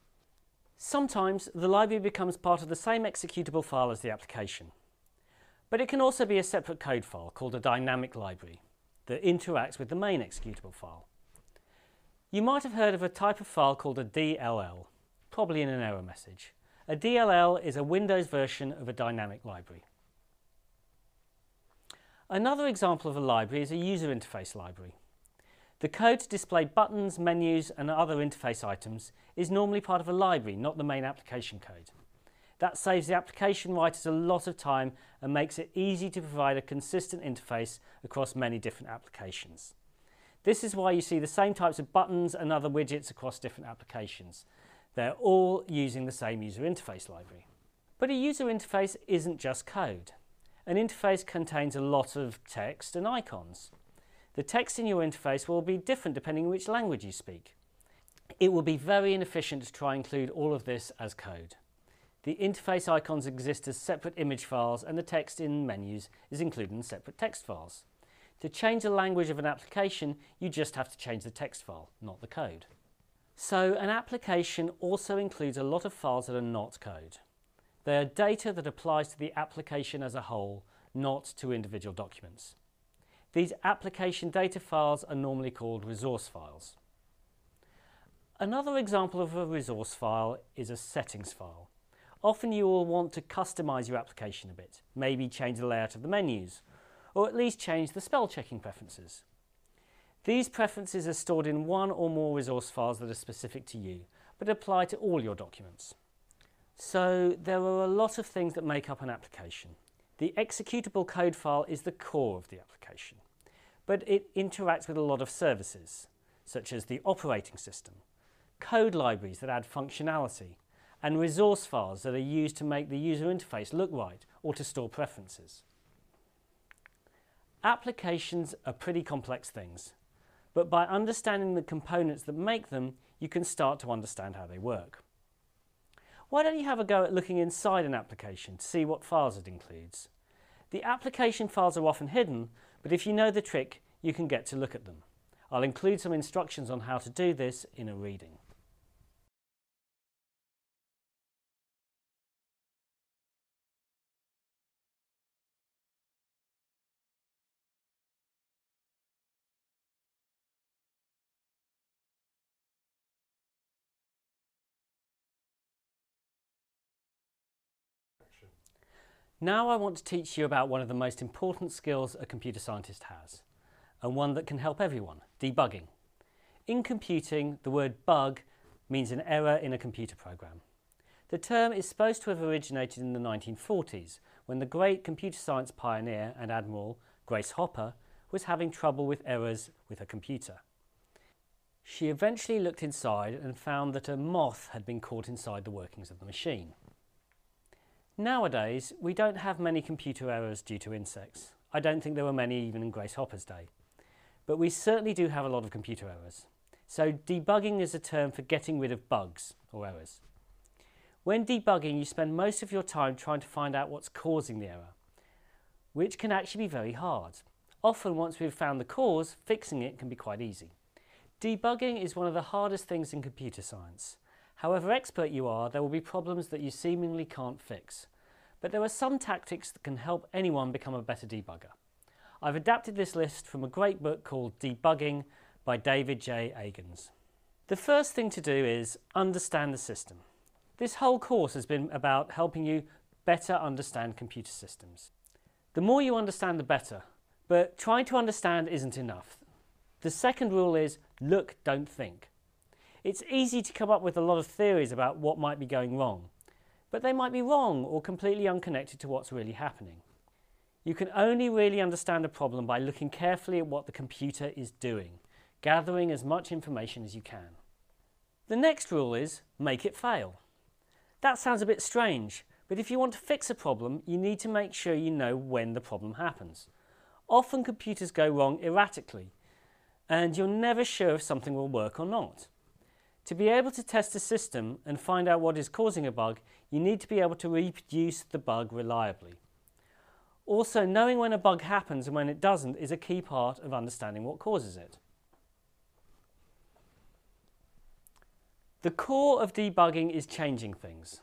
Sometimes the library becomes part of the same executable file as the application. But it can also be a separate code file called a dynamic library that interacts with the main executable file. You might have heard of a type of file called a DLL, probably in an error message. A DLL is a Windows version of a dynamic library. Another example of a library is a user interface library. The code to display buttons, menus, and other interface items is normally part of a library, not the main application code. That saves the application writers a lot of time and makes it easy to provide a consistent interface across many different applications. This is why you see the same types of buttons and other widgets across different applications. They're all using the same user interface library. But a user interface isn't just code. An interface contains a lot of text and icons. The text in your interface will be different depending on which language you speak. It will be very inefficient to try and include all of this as code. The interface icons exist as separate image files, and the text in menus is included in separate text files. To change the language of an application, you just have to change the text file, not the code. So an application also includes a lot of files that are not code. They are data that applies to the application as a whole, not to individual documents. These application data files are normally called resource files. Another example of a resource file is a settings file. Often you will want to customize your application a bit, maybe change the layout of the menus, or at least change the spell checking preferences. These preferences are stored in one or more resource files that are specific to you, but apply to all your documents. So there are a lot of things that make up an application. The executable code file is the core of the application, but it interacts with a lot of services, such as the operating system, code libraries that add functionality, and resource files that are used to make the user interface look right or to store preferences. Applications are pretty complex things, but by understanding the components that make them, you can start to understand how they work. Why don't you have a go at looking inside an application to see what files it includes? The application files are often hidden, but if you know the trick, you can get to look at them. I'll include some instructions on how to do this in a reading. Now I want to teach you about one of the most important skills a computer scientist has, and one that can help everyone: debugging. In computing, the word bug means an error in a computer program. The term is supposed to have originated in the 1940s, when the great computer science pioneer and admiral Grace Hopper was having trouble with errors with her computer. She eventually looked inside and found that a moth had been caught inside the workings of the machine. Nowadays, we don't have many computer errors due to insects. I don't think there were many even in Grace Hopper's day. But we certainly do have a lot of computer errors. So debugging is a term for getting rid of bugs or errors. When debugging, you spend most of your time trying to find out what's causing the error, which can actually be very hard. Often, once we've found the cause, fixing it can be quite easy. Debugging is one of the hardest things in computer science. However expert you are, there will be problems that you seemingly can't fix. But there are some tactics that can help anyone become a better debugger. I've adapted this list from a great book called Debugging by David J. Agans. The first thing to do is understand the system. This whole course has been about helping you better understand computer systems. The more you understand, the better, but trying to understand isn't enough. The second rule is look, don't think. It's easy to come up with a lot of theories about what might be going wrong, but they might be wrong or completely unconnected to what's really happening. You can only really understand a problem by looking carefully at what the computer is doing, gathering as much information as you can. The next rule is make it fail. That sounds a bit strange, but if you want to fix a problem, you need to make sure you know when the problem happens. Often computers go wrong erratically, and you're never sure if something will work or not. To be able to test a system and find out what is causing a bug, you need to be able to reproduce the bug reliably. Also, knowing when a bug happens and when it doesn't is a key part of understanding what causes it. The core of debugging is changing things.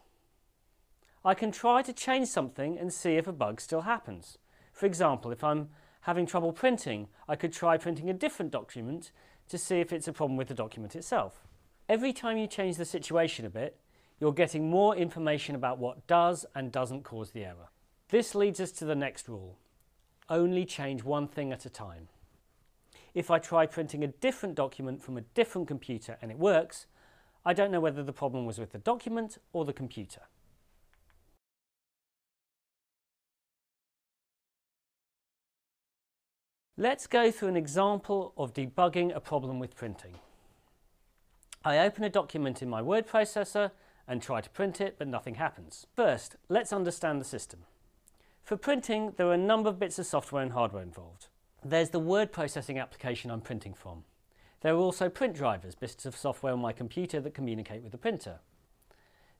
I can try to change something and see if a bug still happens. For example, if I'm having trouble printing, I could try printing a different document to see if it's a problem with the document itself. Every time you change the situation a bit, you're getting more information about what does and doesn't cause the error. This leads us to the next rule. Only change one thing at a time. If I try printing a different document from a different computer and it works, I don't know whether the problem was with the document or the computer. Let's go through an example of debugging a problem with printing. I open a document in my word processor and try to print it, but nothing happens. First, let's understand the system. For printing, there are a number of bits of software and hardware involved. There's the word processing application I'm printing from. There are also print drivers, bits of software on my computer that communicate with the printer.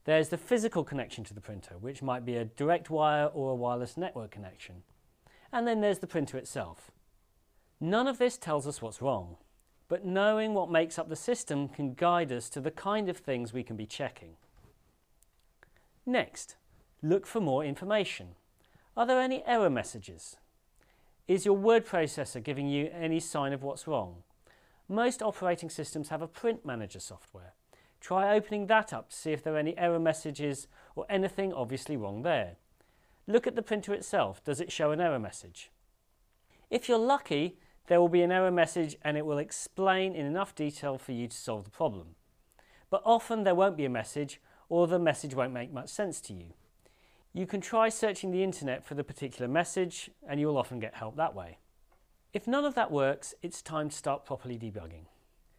There's the physical connection to the printer, which might be a direct wire or a wireless network connection. And then there's the printer itself. None of this tells us what's wrong, but knowing what makes up the system can guide us to the kind of things we can be checking. Next, look for more information. Are there any error messages? Is your word processor giving you any sign of what's wrong? Most operating systems have a print manager software. Try opening that up to see if there are any error messages or anything obviously wrong there. Look at the printer itself. Does it show an error message? If you're lucky, there will be an error message and it will explain in enough detail for you to solve the problem. But often there won't be a message, or the message won't make much sense to you. You can try searching the internet for the particular message and you'll often get help that way. If none of that works, it's time to start properly debugging.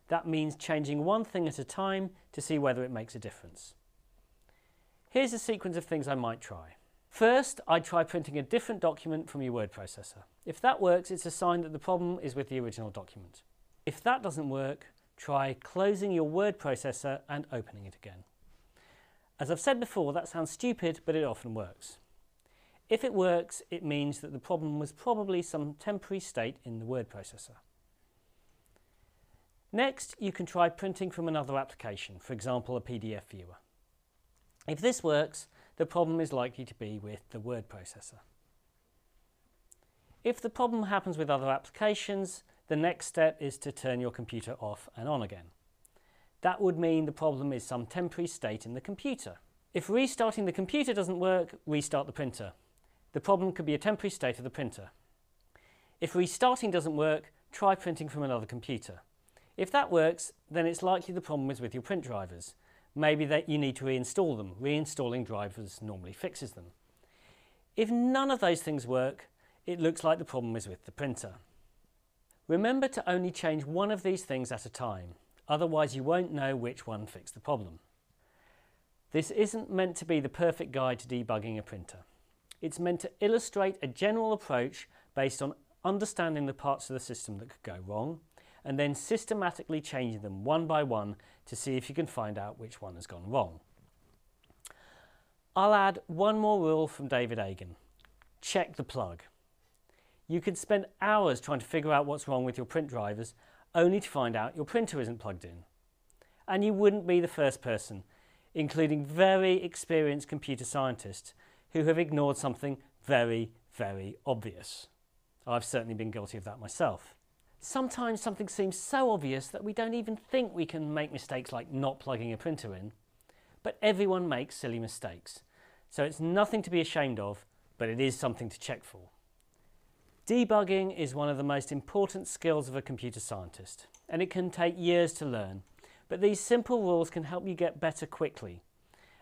That means changing one thing at a time to see whether it makes a difference. Here's a sequence of things I might try. First, I'd try printing a different document from your word processor. If that works, it's a sign that the problem is with the original document. If that doesn't work, try closing your word processor and opening it again. As I've said before, that sounds stupid, but it often works. If it works, it means that the problem was probably some temporary state in the word processor. Next, you can try printing from another application, for example, a PDF viewer. If this works, the problem is likely to be with the word processor. If the problem happens with other applications, the next step is to turn your computer off and on again. That would mean the problem is some temporary state in the computer. If restarting the computer doesn't work, restart the printer. The problem could be a temporary state of the printer. If restarting doesn't work, try printing from another computer. If that works, then it's likely the problem is with your print drivers. Maybe that you need to reinstall them. Reinstalling drivers normally fixes them. If none of those things work, it looks like the problem is with the printer. Remember to only change one of these things at a time, otherwise you won't know which one fixed the problem. This isn't meant to be the perfect guide to debugging a printer. It's meant to illustrate a general approach based on understanding the parts of the system that could go wrong, and then systematically changing them one by one to see if you can find out which one has gone wrong. I'll add one more rule from David Agan. Check the plug. You could spend hours trying to figure out what's wrong with your print drivers, only to find out your printer isn't plugged in. And you wouldn't be the first person, including very experienced computer scientists who have ignored something very, very obvious. I've certainly been guilty of that myself. Sometimes something seems so obvious that we don't even think we can make mistakes like not plugging a printer in. But everyone makes silly mistakes, so it's nothing to be ashamed of, but it is something to check for. Debugging is one of the most important skills of a computer scientist, and it can take years to learn, but these simple rules can help you get better quickly,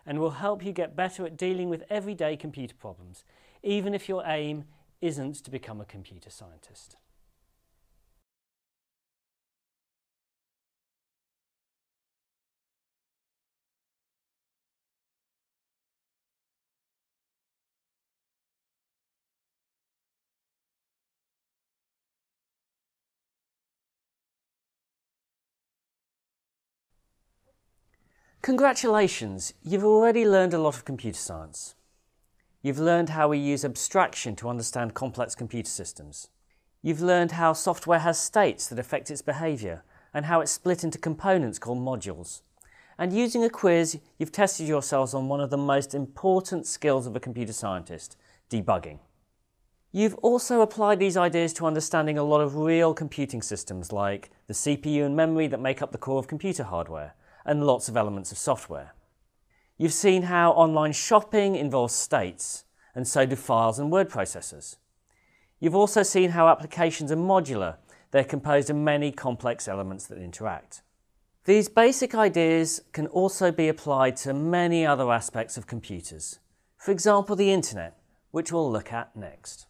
and will help you get better at dealing with everyday computer problems, even if your aim isn't to become a computer scientist. Congratulations, you've already learned a lot of computer science. You've learned how we use abstraction to understand complex computer systems. You've learned how software has states that affect its behaviour and how it's split into components called modules. And using a quiz, you've tested yourselves on one of the most important skills of a computer scientist, debugging. You've also applied these ideas to understanding a lot of real computing systems like the CPU and memory that make up the core of computer hardware, and lots of elements of software. You've seen how online shopping involves states, and so do files and word processors. You've also seen how applications are modular. They're composed of many complex elements that interact. These basic ideas can also be applied to many other aspects of computers. For example, the internet, which we'll look at next.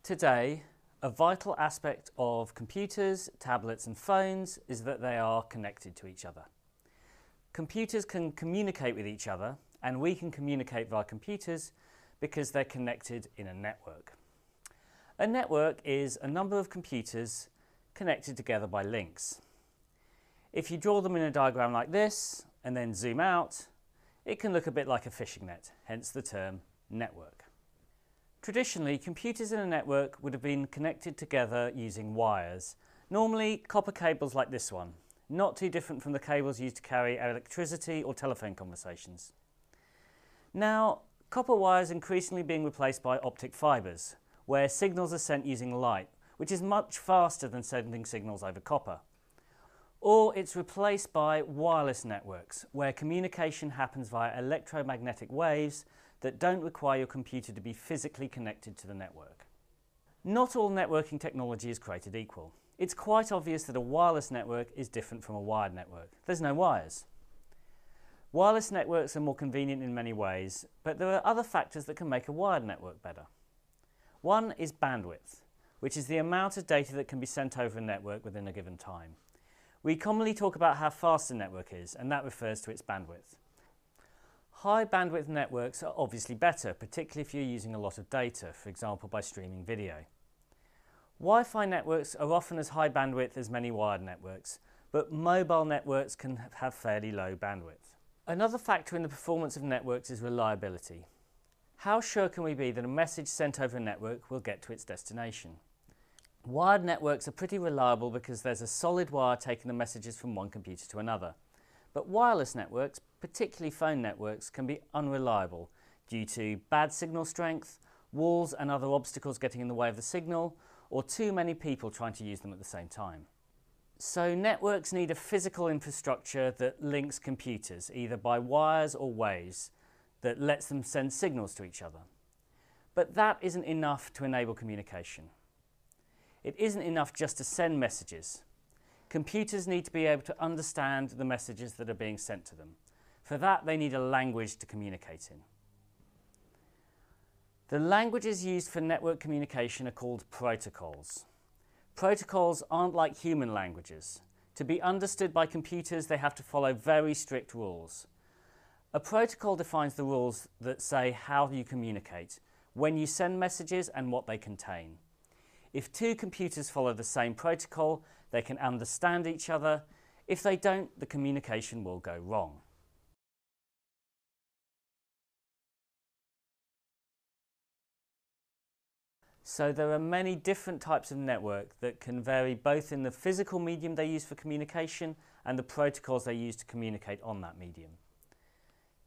Today, a vital aspect of computers, tablets and phones is that they are connected to each other. Computers can communicate with each other, and we can communicate via computers because they're connected in a network. A network is a number of computers connected together by links. If you draw them in a diagram like this and then zoom out, it can look a bit like a fishing net, hence the term network. Traditionally, computers in a network would have been connected together using wires, normally copper cables like this one, not too different from the cables used to carry electricity or telephone conversations. Now, copper wires are increasingly being replaced by optic fibres, where signals are sent using light, which is much faster than sending signals over copper. Or it's replaced by wireless networks, where communication happens via electromagnetic waves that don't require your computer to be physically connected to the network. Not all networking technology is created equal. It's quite obvious that a wireless network is different from a wired network. There's no wires. Wireless networks are more convenient in many ways, but there are other factors that can make a wired network better. One is bandwidth, which is the amount of data that can be sent over a network within a given time. We commonly talk about how fast a network is, and that refers to its bandwidth. High bandwidth networks are obviously better, particularly if you're using a lot of data, for example by streaming video. Wi-Fi networks are often as high bandwidth as many wired networks, but mobile networks can have fairly low bandwidth. Another factor in the performance of networks is reliability. How sure can we be that a message sent over a network will get to its destination? Wired networks are pretty reliable because there's a solid wire taking the messages from one computer to another. But wireless networks, particularly phone networks, can be unreliable due to bad signal strength, walls and other obstacles getting in the way of the signal, or too many people trying to use them at the same time. So networks need a physical infrastructure that links computers, either by wires or waves, that lets them send signals to each other. But that isn't enough to enable communication. It isn't enough just to send messages. Computers need to be able to understand the messages that are being sent to them. For that, they need a language to communicate in. The languages used for network communication are called protocols. Protocols aren't like human languages. To be understood by computers, they have to follow very strict rules. A protocol defines the rules that say how you communicate, when you send messages and what they contain. If two computers follow the same protocol, they can understand each other. If they don't, the communication will go wrong. So there are many different types of network that can vary both in the physical medium they use for communication and the protocols they use to communicate on that medium.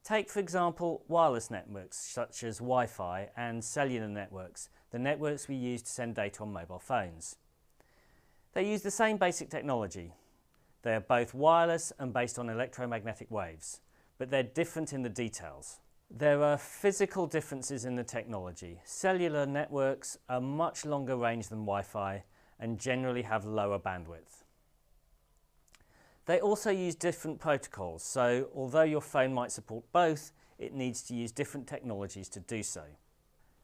Take, for example, wireless networks such as Wi-Fi and cellular networks, the networks we use to send data on mobile phones. They use the same basic technology. They are both wireless and based on electromagnetic waves, but they're different in the details. There are physical differences in the technology. Cellular networks are much longer range than Wi-Fi and generally have lower bandwidth. They also use different protocols, so although your phone might support both, it needs to use different technologies to do so.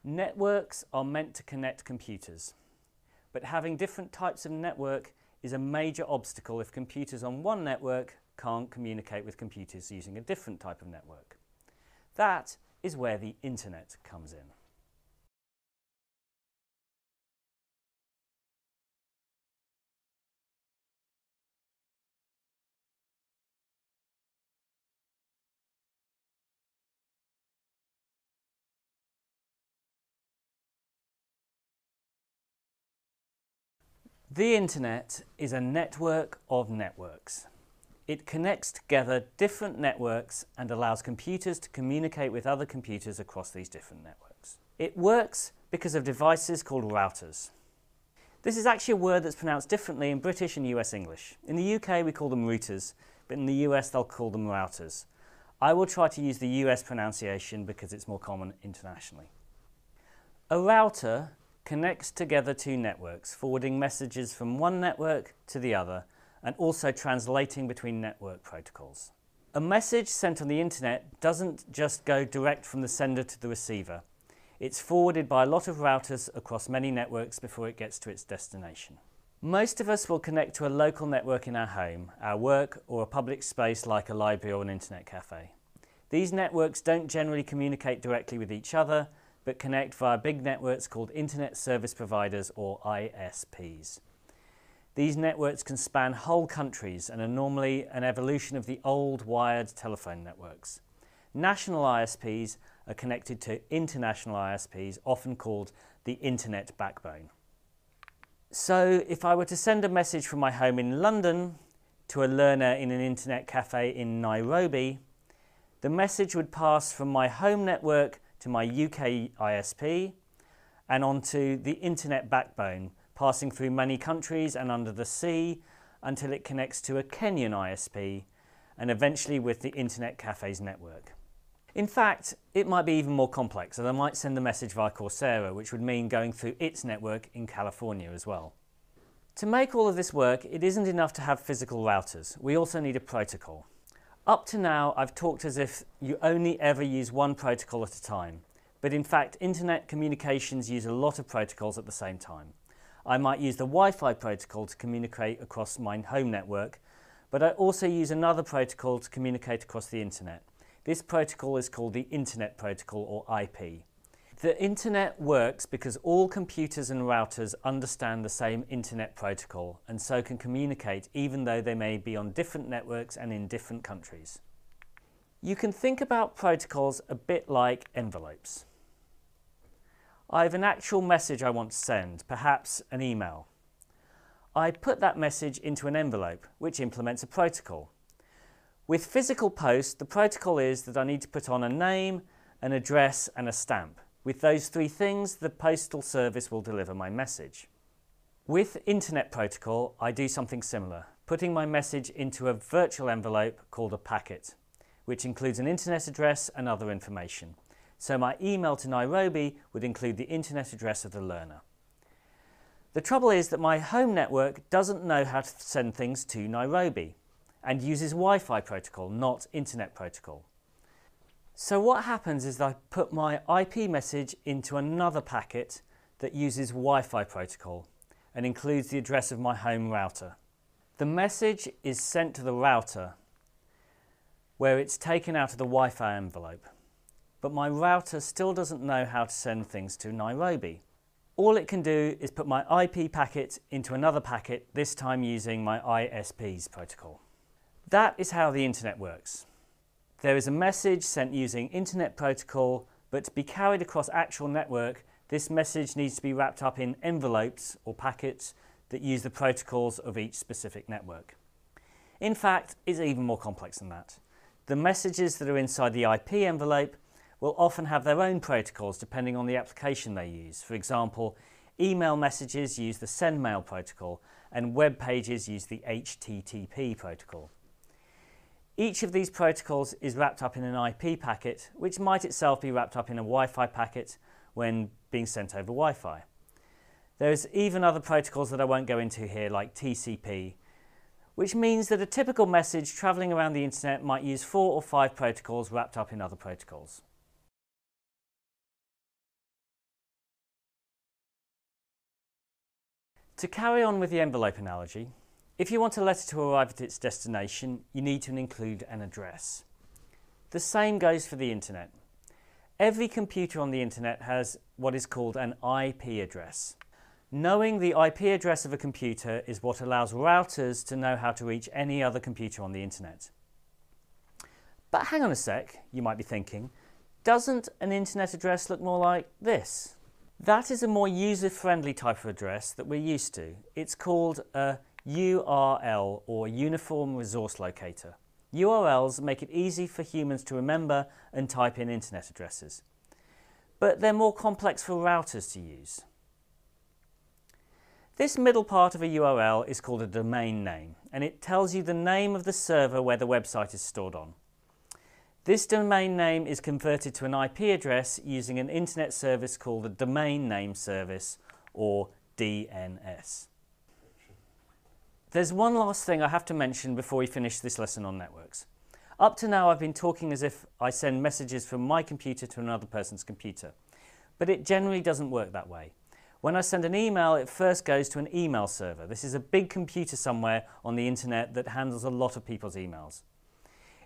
Networks are meant to connect computers, but having different types of network is a major obstacle if computers on one network can't communicate with computers using a different type of network. That is where the internet comes in. The internet is a network of networks. It connects together different networks and allows computers to communicate with other computers across these different networks. It works because of devices called routers. This is actually a word that's pronounced differently in British and US English. In the UK we call them routers, but in the US they'll call them routers. I will try to use the US pronunciation because it's more common internationally. A router connects together two networks, forwarding messages from one network to the other, and also translating between network protocols. A message sent on the internet doesn't just go direct from the sender to the receiver. It's forwarded by a lot of routers across many networks before it gets to its destination. Most of us will connect to a local network in our home, our work, or a public space like a library or an internet cafe. These networks don't generally communicate directly with each other, but connect via big networks called Internet Service Providers or ISPs. These networks can span whole countries and are normally an evolution of the old wired telephone networks. National ISPs are connected to international ISPs, often called the Internet backbone. So if I were to send a message from my home in London to a learner in an internet cafe in Nairobi, the message would pass from my home network to my UK ISP and onto the Internet backbone, passing through many countries and under the sea until it connects to a Kenyan ISP and eventually with the Internet Cafe's network. In fact, it might be even more complex, and I might send the message via Coursera, which would mean going through its network in California as well. To make all of this work, it isn't enough to have physical routers. We also need a protocol. Up to now, I've talked as if you only ever use one protocol at a time, but in fact, internet communications use a lot of protocols at the same time. I might use the Wi-Fi protocol to communicate across my home network, but I also use another protocol to communicate across the internet. This protocol is called the Internet Protocol, or IP. The internet works because all computers and routers understand the same internet protocol and so can communicate even though they may be on different networks and in different countries. You can think about protocols a bit like envelopes. I have an actual message I want to send, perhaps an email. I put that message into an envelope, which implements a protocol. With physical post, the protocol is that I need to put on a name, an address and a stamp. With those three things, the postal service will deliver my message. With Internet Protocol, I do something similar, putting my message into a virtual envelope called a packet, which includes an internet address and other information. So my email to Nairobi would include the internet address of the learner. The trouble is that my home network doesn't know how to send things to Nairobi and uses Wi-Fi protocol, not Internet Protocol. So what happens is I put my IP message into another packet that uses Wi-Fi protocol and includes the address of my home router. The message is sent to the router where it's taken out of the Wi-Fi envelope, but my router still doesn't know how to send things to Nairobi. All it can do is put my IP packet into another packet, this time using my ISP's protocol. That is how the internet works. There is a message sent using Internet Protocol, but to be carried across actual network, this message needs to be wrapped up in envelopes or packets that use the protocols of each specific network. In fact, it's even more complex than that. The messages that are inside the IP envelope will often have their own protocols depending on the application they use. For example, email messages use the SendMail protocol and web pages use the HTTP protocol. Each of these protocols is wrapped up in an IP packet, which might itself be wrapped up in a Wi-Fi packet when being sent over Wi-Fi. There's even other protocols that I won't go into here, like TCP, which means that a typical message traveling around the internet might use 4 or 5 protocols wrapped up in other protocols. To carry on with the envelope analogy, if you want a letter to arrive at its destination, you need to include an address. The same goes for the internet. Every computer on the internet has what is called an IP address. Knowing the IP address of a computer is what allows routers to know how to reach any other computer on the internet. But hang on a sec, you might be thinking, doesn't an internet address look more like this? That is a more user-friendly type of address that we're used to. It's called a URL, or Uniform Resource Locator. URLs make it easy for humans to remember and type in internet addresses. But they're more complex for routers to use. This middle part of a URL is called a domain name, and it tells you the name of the server where the website is stored on. This domain name is converted to an IP address using an internet service called the Domain Name Service, or DNS. There's one last thing I have to mention before we finish this lesson on networks. Up to now I've been talking as if I send messages from my computer to another person's computer, but it generally doesn't work that way. When I send an email, it first goes to an email server. This is a big computer somewhere on the internet that handles a lot of people's emails.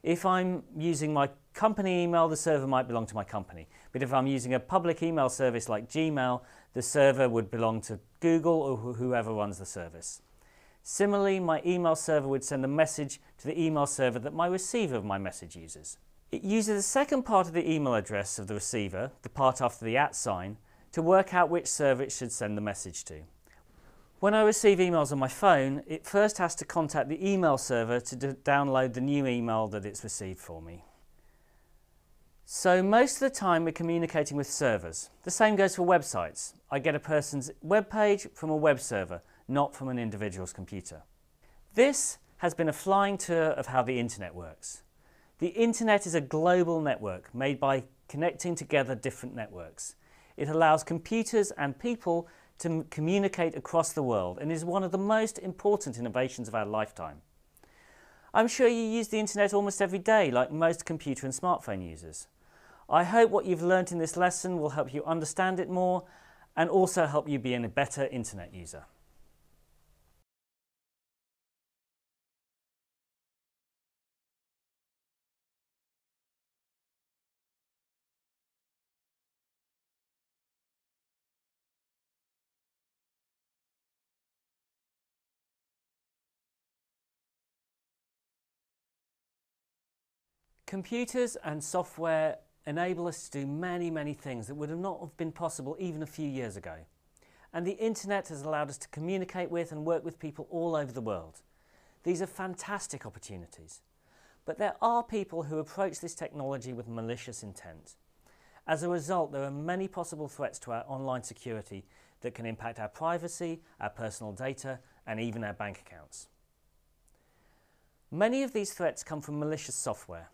If I'm using my company email, the server might belong to my company. But if I'm using a public email service like Gmail, the server would belong to Google or whoever runs the service. Similarly, my email server would send a message to the email server that my receiver of my message uses. It uses the second part of the email address of the receiver, the part after the @ sign, to work out which server it should send the message to. When I receive emails on my phone, it first has to contact the email server to download the new email that it's received for me. So most of the time we're communicating with servers. The same goes for websites. I get a person's web page from a web server, not from an individual's computer. This has been a flying tour of how the internet works. The internet is a global network made by connecting together different networks. It allows computers and people to communicate across the world and is one of the most important innovations of our lifetime. I'm sure you use the internet almost every day, like most computer and smartphone users. I hope what you've learnt in this lesson will help you understand it more and also help you be a better internet user. Computers and software enable us to do many things that would not have been possible even a few years ago. And the internet has allowed us to communicate with and work with people all over the world. These are fantastic opportunities. But there are people who approach this technology with malicious intent. As a result, there are many possible threats to our online security that can impact our privacy, our personal data, and even our bank accounts. Many of these threats come from malicious software.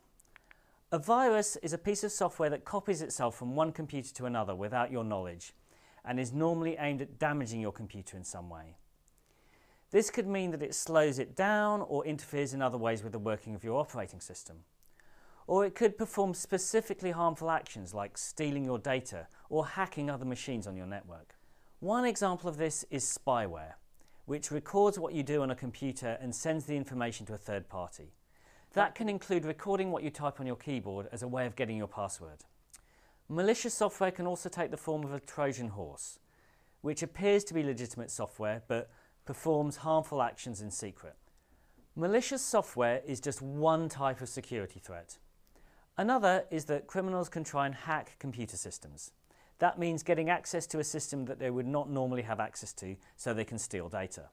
A virus is a piece of software that copies itself from one computer to another without your knowledge, and is normally aimed at damaging your computer in some way. This could mean that it slows it down or interferes in other ways with the working of your operating system. Or it could perform specifically harmful actions like stealing your data or hacking other machines on your network. One example of this is spyware, which records what you do on a computer and sends the information to a third party. That can include recording what you type on your keyboard as a way of getting your password. Malicious software can also take the form of a Trojan horse, which appears to be legitimate software but performs harmful actions in secret. Malicious software is just one type of security threat. Another is that criminals can try and hack computer systems. That means getting access to a system that they would not normally have access to so they can steal data.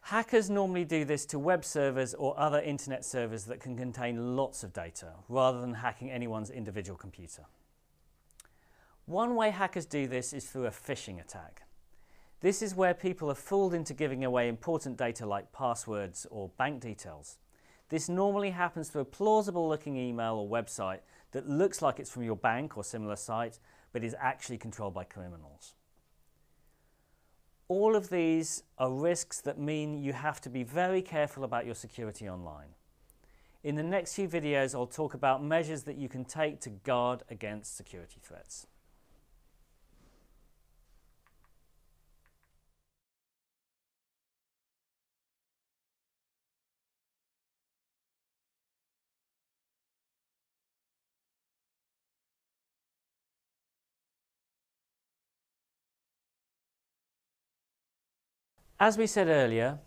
Hackers normally do this to web servers or other internet servers that can contain lots of data, rather than hacking anyone's individual computer. One way hackers do this is through a phishing attack. This is where people are fooled into giving away important data like passwords or bank details. This normally happens through a plausible looking email or website that looks like it's from your bank or similar site, but is actually controlled by criminals. All of these are risks that mean you have to be very careful about your security online. In the next few videos, I'll talk about measures that you can take to guard against security threats. As we said earlier,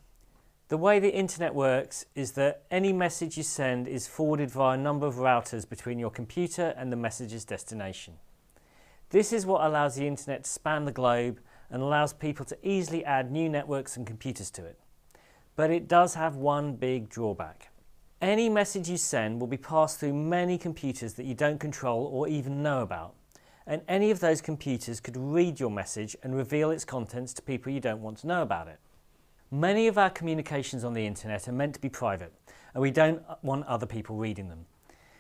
the way the internet works is that any message you send is forwarded via a number of routers between your computer and the message's destination. This is what allows the internet to span the globe and allows people to easily add new networks and computers to it. But it does have one big drawback. Any message you send will be passed through many computers that you don't control or even know about. And any of those computers could read your message and reveal its contents to people you don't want to know about it. Many of our communications on the internet are meant to be private, and we don't want other people reading them.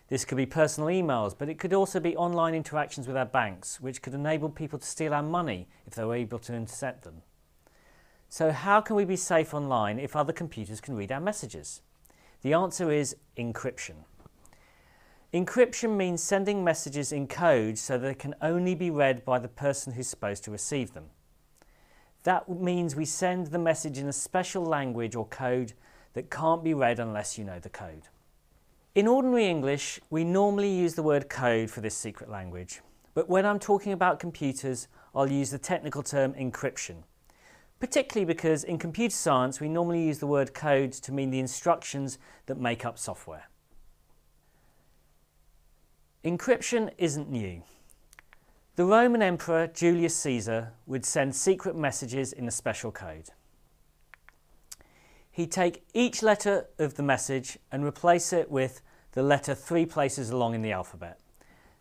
This could be personal emails, but it could also be online interactions with our banks, which could enable people to steal our money if they were able to intercept them. So how can we be safe online if other computers can read our messages? The answer is encryption. Encryption means sending messages in code so they can only be read by the person who's supposed to receive them. That means we send the message in a special language or code that can't be read unless you know the code. In ordinary English, we normally use the word code for this secret language, but when I'm talking about computers, I'll use the technical term encryption, particularly because in computer science we normally use the word code to mean the instructions that make up software. Encryption isn't new. The Roman Emperor Julius Caesar would send secret messages in a special code. He'd take each letter of the message and replace it with the letter 3 places along in the alphabet.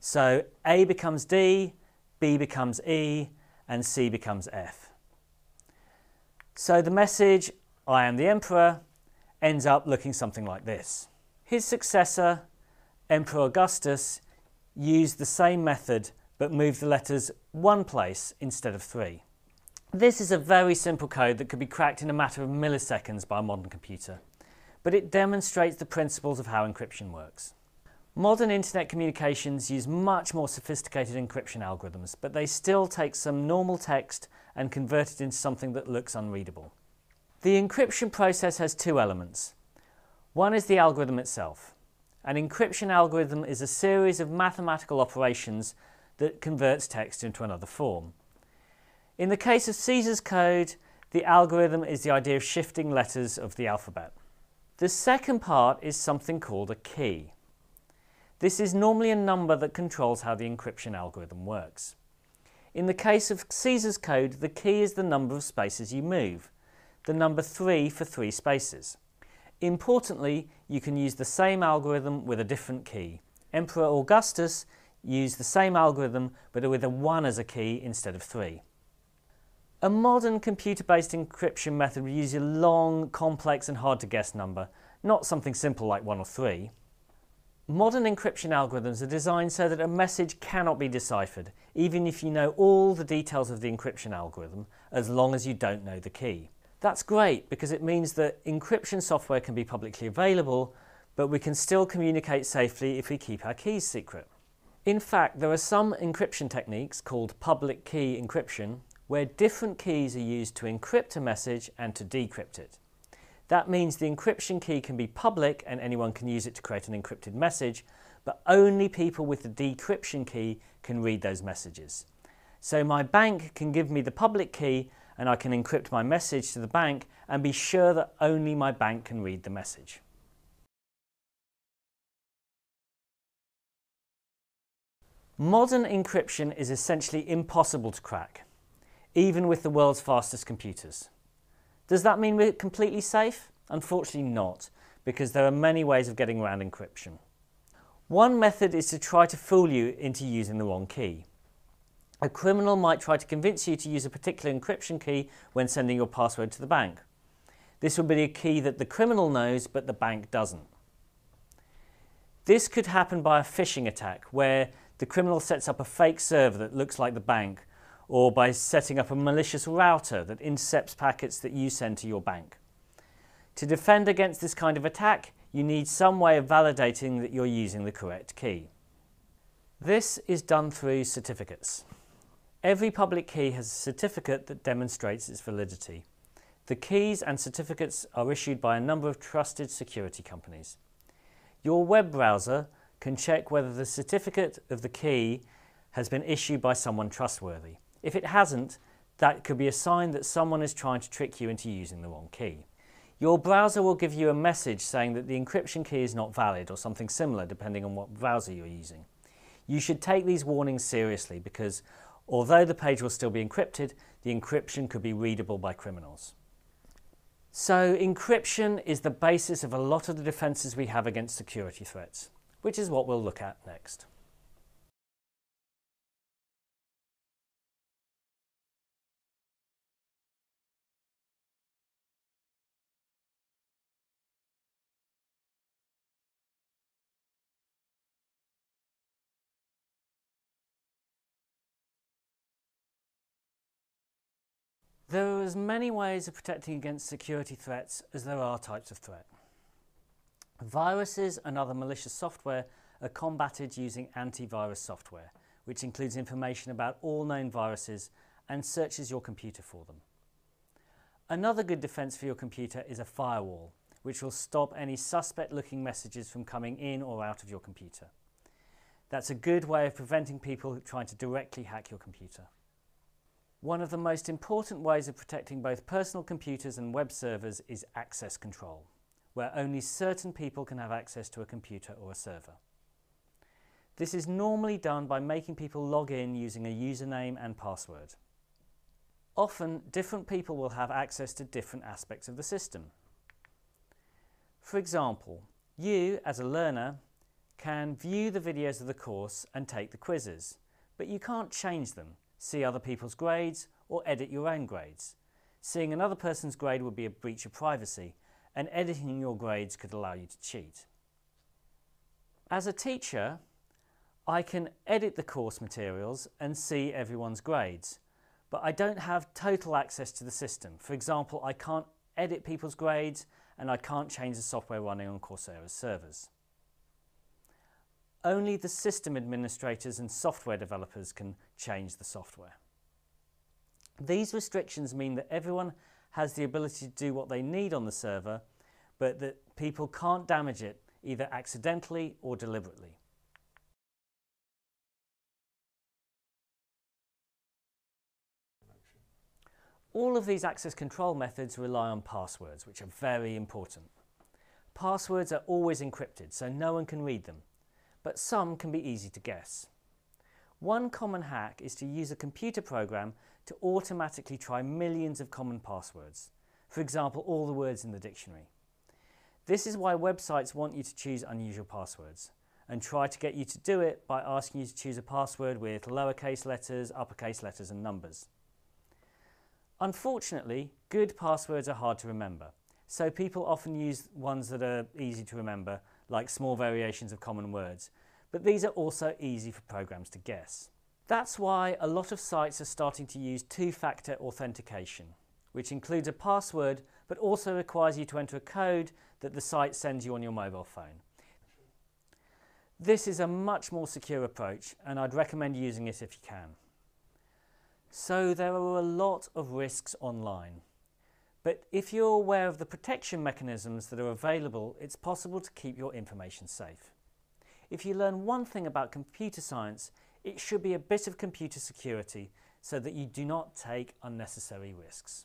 So A becomes D, B becomes E, and C becomes F. So the message, "I am the Emperor," ends up looking something like this. His successor, Emperor Augustus, used the same method but moved the letters 1 place instead of 3. This is a very simple code that could be cracked in a matter of milliseconds by a modern computer, but it demonstrates the principles of how encryption works. Modern internet communications use much more sophisticated encryption algorithms, but they still take some normal text and convert it into something that looks unreadable. The encryption process has 2 elements. One is the algorithm itself. An encryption algorithm is a series of mathematical operations that converts text into another form. In the case of Caesar's code, the algorithm is the idea of shifting letters of the alphabet. The second part is something called a key. This is normally a number that controls how the encryption algorithm works. In the case of Caesar's code, the key is the number of spaces you move, the number 3 for 3 spaces. Importantly, you can use the same algorithm with a different key. Emperor Augustus used the same algorithm but with a 1 as a key instead of 3. A modern computer-based encryption method would use a long, complex and hard-to-guess number, not something simple like 1 or 3. Modern encryption algorithms are designed so that a message cannot be deciphered, even if you know all the details of the encryption algorithm, as long as you don't know the key. That's great because it means that encryption software can be publicly available, but we can still communicate safely if we keep our keys secret. In fact, there are some encryption techniques called public key encryption where different keys are used to encrypt a message and to decrypt it. That means the encryption key can be public and anyone can use it to create an encrypted message, but only people with the decryption key can read those messages. So my bank can give me the public key and I can encrypt my message to the bank and be sure that only my bank can read the message. Modern encryption is essentially impossible to crack, even with the world's fastest computers. Does that mean we're completely safe? Unfortunately not, because there are many ways of getting around encryption. One method is to try to fool you into using the wrong key. A criminal might try to convince you to use a particular encryption key when sending your password to the bank. This would be a key that the criminal knows but the bank doesn't. This could happen by a phishing attack where the criminal sets up a fake server that looks like the bank, or by setting up a malicious router that intercepts packets that you send to your bank. To defend against this kind of attack, you need some way of validating that you're using the correct key. This is done through certificates. Every public key has a certificate that demonstrates its validity. The keys and certificates are issued by a number of trusted security companies. Your web browser can check whether the certificate of the key has been issued by someone trustworthy. If it hasn't, that could be a sign that someone is trying to trick you into using the wrong key. Your browser will give you a message saying that the encryption key is not valid or something similar depending on what browser you're using. You should take these warnings seriously because although the page will still be encrypted, the encryption could be readable by criminals. So encryption is the basis of a lot of the defenses we have against security threats, which is what we'll look at next. There are as many ways of protecting against security threats as there are types of threat. Viruses and other malicious software are combated using antivirus software, which includes information about all known viruses and searches your computer for them. Another good defense for your computer is a firewall, which will stop any suspect-looking messages from coming in or out of your computer. That's a good way of preventing people trying to directly hack your computer. One of the most important ways of protecting both personal computers and web servers is access control, where only certain people can have access to a computer or a server. This is normally done by making people log in using a username and password. Often, different people will have access to different aspects of the system. For example, you, as a learner, can view the videos of the course and take the quizzes, but you can't change them, see other people's grades, or edit your own grades. Seeing another person's grade would be a breach of privacy, and editing your grades could allow you to cheat. As a teacher, I can edit the course materials and see everyone's grades, but I don't have total access to the system. For example, I can't edit people's grades and I can't change the software running on Coursera's servers. Only the system administrators and software developers can change the software. These restrictions mean that everyone has the ability to do what they need on the server, but that people can't damage it either accidentally or deliberately. All of these access control methods rely on passwords, which are very important. Passwords are always encrypted, so no one can read them, but some can be easy to guess. One common hack is to use a computer program to automatically try millions of common passwords, for example, all the words in the dictionary. This is why websites want you to choose unusual passwords and try to get you to do it by asking you to choose a password with lowercase letters, uppercase letters and numbers. Unfortunately, good passwords are hard to remember, so people often use ones that are easy to remember, like small variations of common words, but these are also easy for programs to guess. That's why a lot of sites are starting to use two-factor authentication, which includes a password but also requires you to enter a code that the site sends you on your mobile phone. This is a much more secure approach, and I'd recommend using it if you can. So there are a lot of risks online, but if you're aware of the protection mechanisms that are available, it's possible to keep your information safe. If you learn one thing about computer science, it should be a bit of computer security so that you do not take unnecessary risks.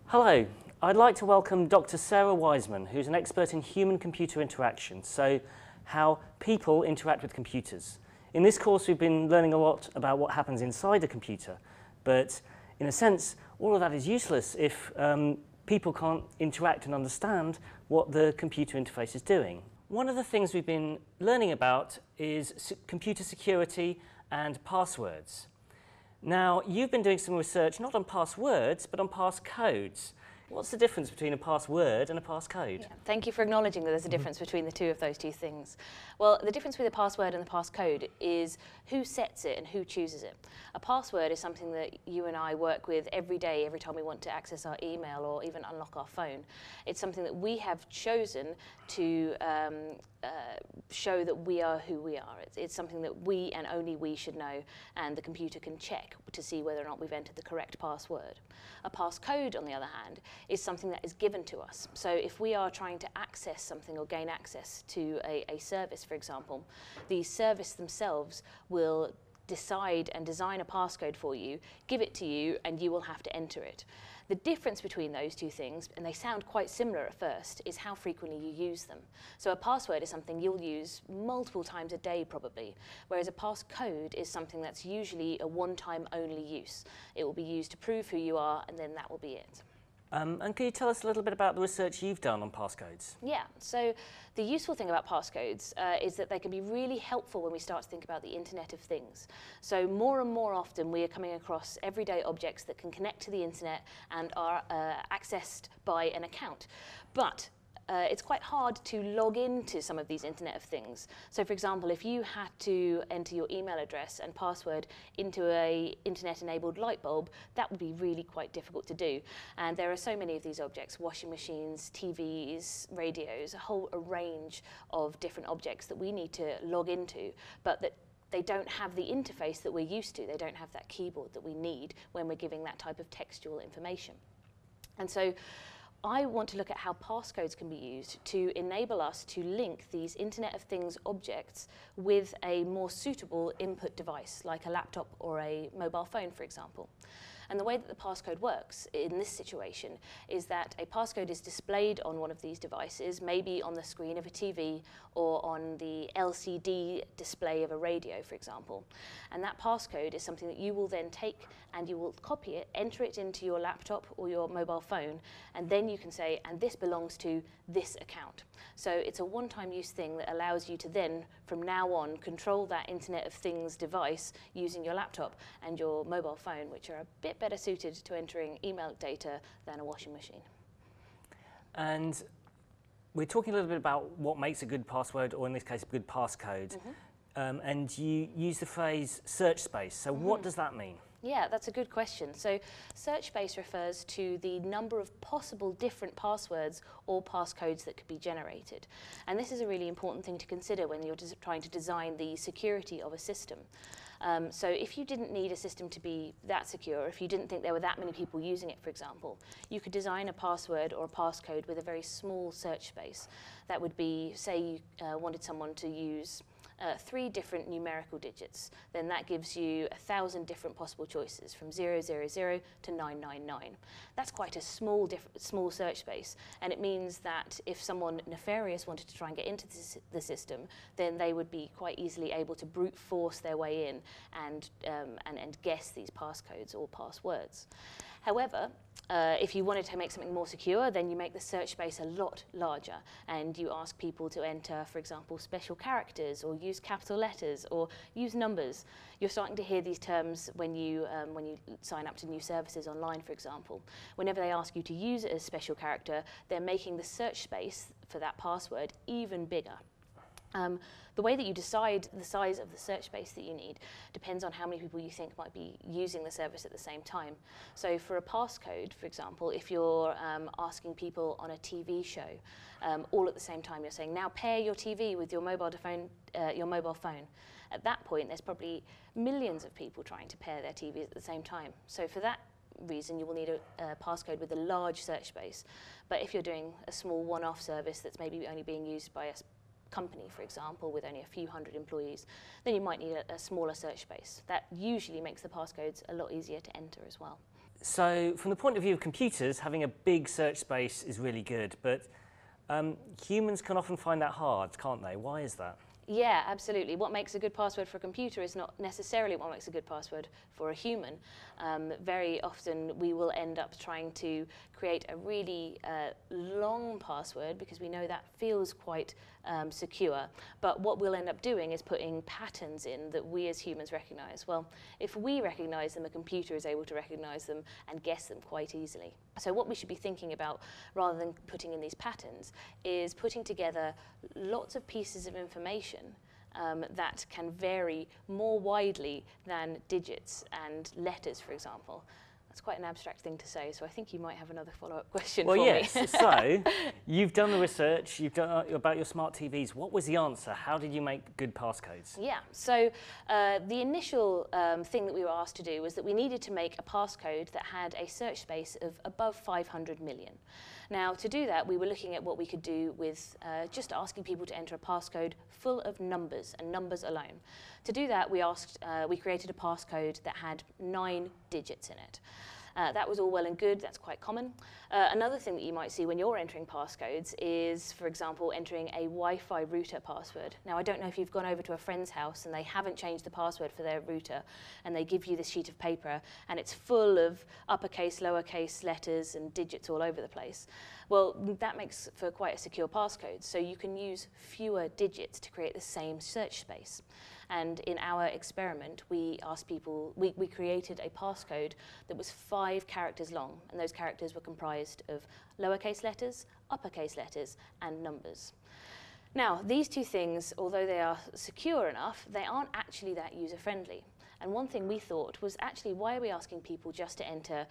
Hello, I'd like to welcome Dr. Sarah Wiseman, who's an expert in human-computer interaction, so how people interact with computers. In this course we've been learning a lot about what happens inside a computer, but in a sense all of that is useless if people can't interact and understand what the computer interface is doing. One of the things we've been learning about is computer security and passwords. Now, you've been doing some research not on passwords, but on passcodes. What's the difference between a password and a passcode? Yeah, thank you for acknowledging that there's a difference between the two of those two things. Well, the difference between the password and the passcode is who sets it and who chooses it. A password is something that you and I work with every day, every time we want to access our email or even unlock our phone. It's something that we have chosen to show that we are who we are. It's something that we and only we should know, and the computer can check to see whether or not we've entered the correct password. A passcode, on the other hand, is something that is given to us. So if we are trying to access something or gain access to a service, for example, the service themselves will decide and design a passcode for you, give it to you, and you will have to enter it. The difference between those two things, and they sound quite similar at first, is how frequently you use them. So a password is something you'll use multiple times a day probably, whereas a passcode is something that's usually a one-time only use. It will be used to prove who you are, and then that will be it. And can you tell us a little bit about the research you've done on passcodes? Yeah, so the useful thing about passcodes is that they can be really helpful when we start to think about the Internet of Things. So more and more often we are coming across everyday objects that can connect to the internet and are accessed by an account. But it's quite hard to log into some of these Internet of Things. So for example, if you had to enter your email address and password into a internet-enabled light bulb, that would be really quite difficult to do. And there are so many of these objects: washing machines, TVs, radios, a whole range of different objects that we need to log into, but that they don't have the interface that we're used to. They don't have that keyboard that we need when we're giving that type of textual information. And so I want to look at how passcodes can be used to enable us to link these Internet of Things objects with a more suitable input device, like a laptop or a mobile phone, for example. And the way that the passcode works in this situation is that a passcode is displayed on one of these devices, maybe on the screen of a TV or on the LCD display of a radio, for example. And that passcode is something that you will then take and you will copy it, enter it into your laptop or your mobile phone, and then you can say, and this belongs to this account. So it's a one-time use thing that allows you to then, from now on, control that Internet of Things device using your laptop and your mobile phone, which are a bit better suited to entering email data than a washing machine. And we're talking a little bit about what makes a good password, or in this case, a good passcode. And you use the phrase search space. So what does that mean? Yeah, that's a good question. So search space refers to the number of possible different passwords or passcodes that could be generated. And this is a really important thing to consider when you're trying to design the security of a system. So if you didn't need a system to be that secure, if you didn't think there were that many people using it, for example, you could design a password or a passcode with a very small search space. That would be, say you wanted someone to use 3 different numerical digits, then that gives you 1,000 different possible choices from 000 to 999. That's quite a small search space, and it means that if someone nefarious wanted to try and get into the system, then they would be quite easily able to brute force their way in and guess these passcodes or passwords. However, if you wanted to make something more secure, then you make the search space a lot larger, and you ask people to enter, for example, special characters, or use capital letters, or use numbers. You're starting to hear these terms when you sign up to new services online, for example. Whenever they ask you to use a special character, they're making the search space for that password even bigger. The way that you decide the size of the search space that you need depends on how many people you think might be using the service at the same time. So for a passcode, for example, if you're asking people on a TV show all at the same time, you're saying, now pair your TV with your mobile phone. At that point, there's probably millions of people trying to pair their TVs at the same time. So for that reason, you will need a passcode with a large search space. But if you're doing a small one-off service that's maybe only being used by a company, for example, with only a few hundred employees, then you might need a smaller search space. That usually makes the passcodes a lot easier to enter as well. So from the point of view of computers, having a big search space is really good, but humans can often find that hard, can't they? Why is that? Yeah, absolutely. What makes a good password for a computer is not necessarily what makes a good password for a human. Very often we will end up trying to create a really long password because we know that feels quite secure. But what we'll end up doing is putting patterns in that we as humans recognize. Well, if we recognize them, a computer is able to recognize them and guess them quite easily. So what we should be thinking about, rather than putting in these patterns, is putting together lots of pieces of information that can vary more widely than digits and letters, for example. That's quite an abstract thing to say, so I think you might have another follow-up question for me. Well, yes. So you've done the research, you've done about your smart TVs. What was the answer? How did you make good passcodes? Yeah, so the initial thing that we were asked to do was that we needed to make a passcode that had a search space of above 500 million. Now, to do that, we were looking at what we could do with just asking people to enter a passcode full of numbers and numbers alone. To do that, we created a passcode that had 9 digits in it. That was all well and good, that's quite common. Another thing that you might see when you're entering passcodes is, for example, entering a Wi-Fi router password. Now, I don't know if you've gone over to a friend's house and they haven't changed the password for their router, and they give you this sheet of paper and it's full of uppercase, lowercase letters and digits all over the place. Well, that makes for quite a secure passcode, so you can use fewer digits to create the same search space. And in our experiment, we asked people, we created a passcode that was 5 characters long, and those characters were comprised of lowercase letters, uppercase letters, and numbers. Now, these two things, although they are secure enough, they aren't actually that user-friendly. And one thing we thought was, actually, why are we asking people just to enter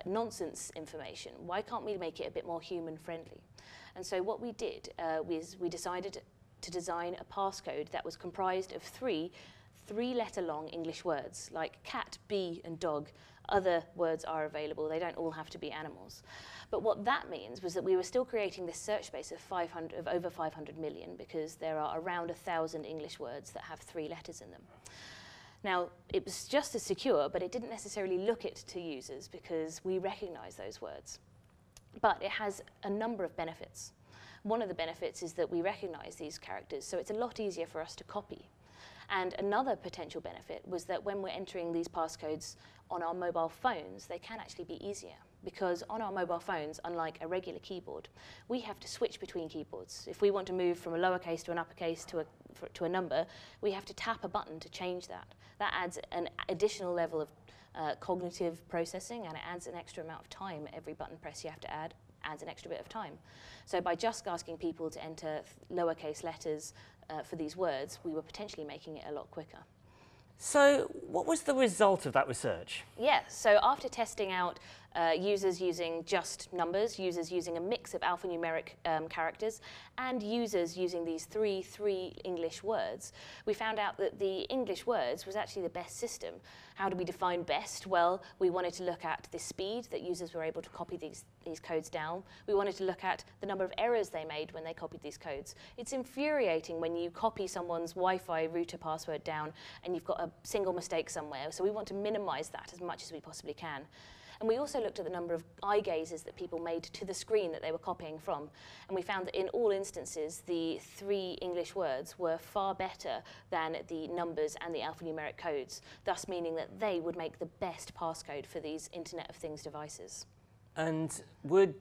nonsense information? Why can't we make it a bit more human-friendly? And so what we did was we decided to design a passcode that was comprised of 3 three-letter long English words, like cat, bee, and dog. Other words are available. They don't all have to be animals. But what that means was that we were still creating this search space of over 500 million, because there are around 1,000 English words that have 3 letters in them. Now, it was just as secure, but it didn't necessarily look it to users because we recognize those words. But it has a number of benefits. One of the benefits is that we recognize these characters, so it's a lot easier for us to copy. And another potential benefit was that when we're entering these passcodes on our mobile phones, they can actually be easier, because on our mobile phones, unlike a regular keyboard, we have to switch between keyboards. If we want to move from a lowercase to an uppercase to a number, we have to tap a button to change that. That adds an additional level of cognitive processing, and it adds an extra amount of time. Every button press you have to add adds an extra bit of time. So by just asking people to enter lowercase letters for these words, we were potentially making it a lot quicker. So what was the result of that research? Yeah, so after testing out users using just numbers, users using a mix of alphanumeric characters, and users using these three English words, we found out that the English words was actually the best system. How do we define best? Well, we wanted to look at the speed that users were able to copy these codes down. We wanted to look at the number of errors they made when they copied these codes. It's infuriating when you copy someone's Wi-Fi router password down and you've got a single mistake somewhere. So we want to minimize that as much as we possibly can. And we also looked at the number of eye gazes that people made to the screen that they were copying from. And we found that in all instances, the three English words were far better than the numbers and the alphanumeric codes, thus meaning that they would make the best passcode for these Internet of Things devices. And would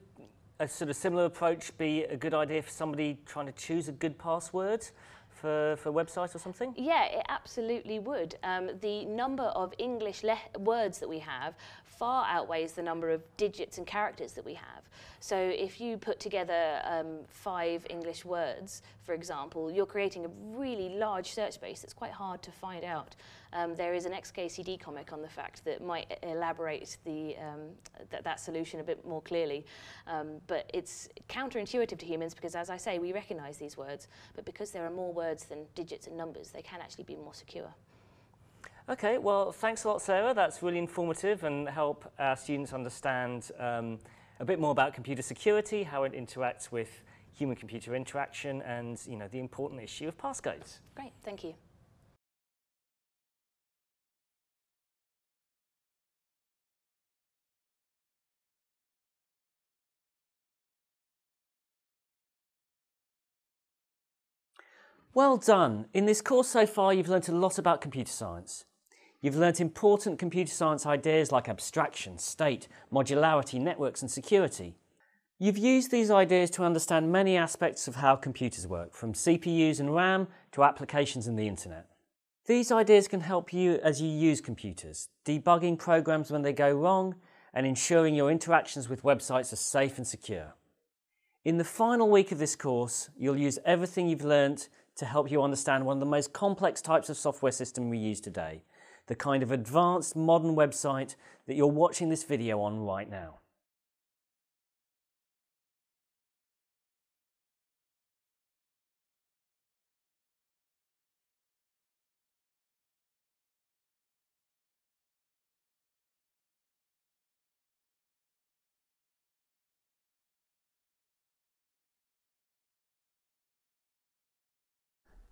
a sort of similar approach be a good idea for somebody trying to choose a good password for a website or something? Yeah, it absolutely would. The number of English words that we have far outweighs the number of digits and characters that we have. So if you put together 5 English words, for example, you're creating a really large search space that's quite hard to find out. There is an XKCD comic on the fact that might elaborate that solution a bit more clearly. But it's counterintuitive to humans because, as I say, we recognize these words, but because there are more words than digits and numbers, they can actually be more secure. Okay, well, thanks a lot, Sarah. That's really informative and help our students understand a bit more about computer security, how it interacts with human-computer interaction, and the important issue of passcodes. Great, thank you. Well done. In this course so far, you've learnt a lot about computer science. You've learnt important computer science ideas like abstraction, state, modularity, networks and security. You've used these ideas to understand many aspects of how computers work, from CPUs and RAM to applications and the internet. These ideas can help you as you use computers, debugging programs when they go wrong and ensuring your interactions with websites are safe and secure. In the final week of this course, you'll use everything you've learnt to help you understand one of the most complex types of software system we use today, the kind of advanced modern website that you're watching this video on right now.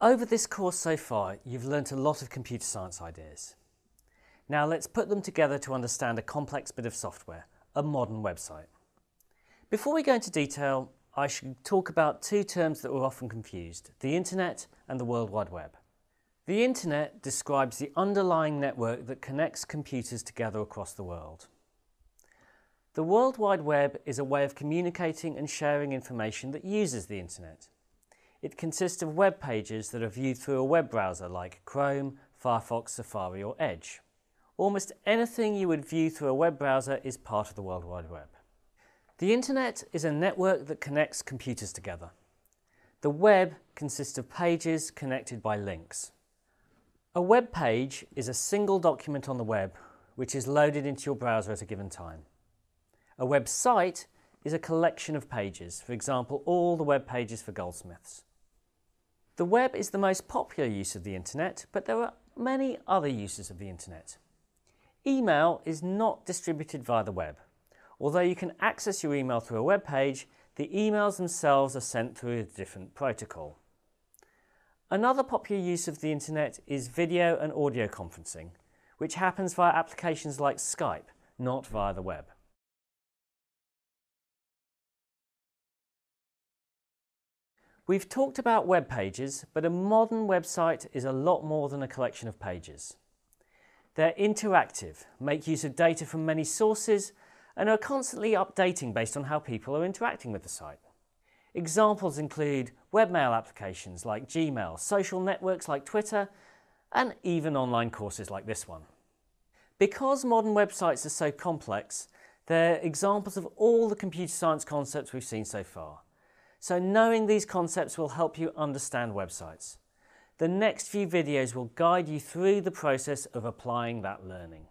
Over this course so far, you've learnt a lot of computer science ideas. Now let's put them together to understand a complex bit of software, a modern website. Before we go into detail, I should talk about 2 terms that were often confused, the Internet and the World Wide Web. The Internet describes the underlying network that connects computers together across the world. The World Wide Web is a way of communicating and sharing information that uses the Internet. It consists of web pages that are viewed through a web browser like Chrome, Firefox, Safari or Edge. Almost anything you would view through a web browser is part of the World Wide Web. The Internet is a network that connects computers together. The web consists of pages connected by links. A web page is a single document on the web which is loaded into your browser at a given time. A website is a collection of pages, for example, all the web pages for goldsmiths. The web is the most popular use of the Internet, but there are many other uses of the Internet. Email is not distributed via the web. Although you can access your email through a web page, the emails themselves are sent through a different protocol. Another popular use of the Internet is video and audio conferencing, which happens via applications like Skype, not via the web. We've talked about web pages, but a modern website is a lot more than a collection of pages. They're interactive, make use of data from many sources, and are constantly updating based on how people are interacting with the site. Examples include webmail applications like Gmail, social networks like Twitter, and even online courses like this one. Because modern websites are so complex, they're examples of all the computer science concepts we've seen so far. So knowing these concepts will help you understand websites. The next few videos will guide you through the process of applying that learning.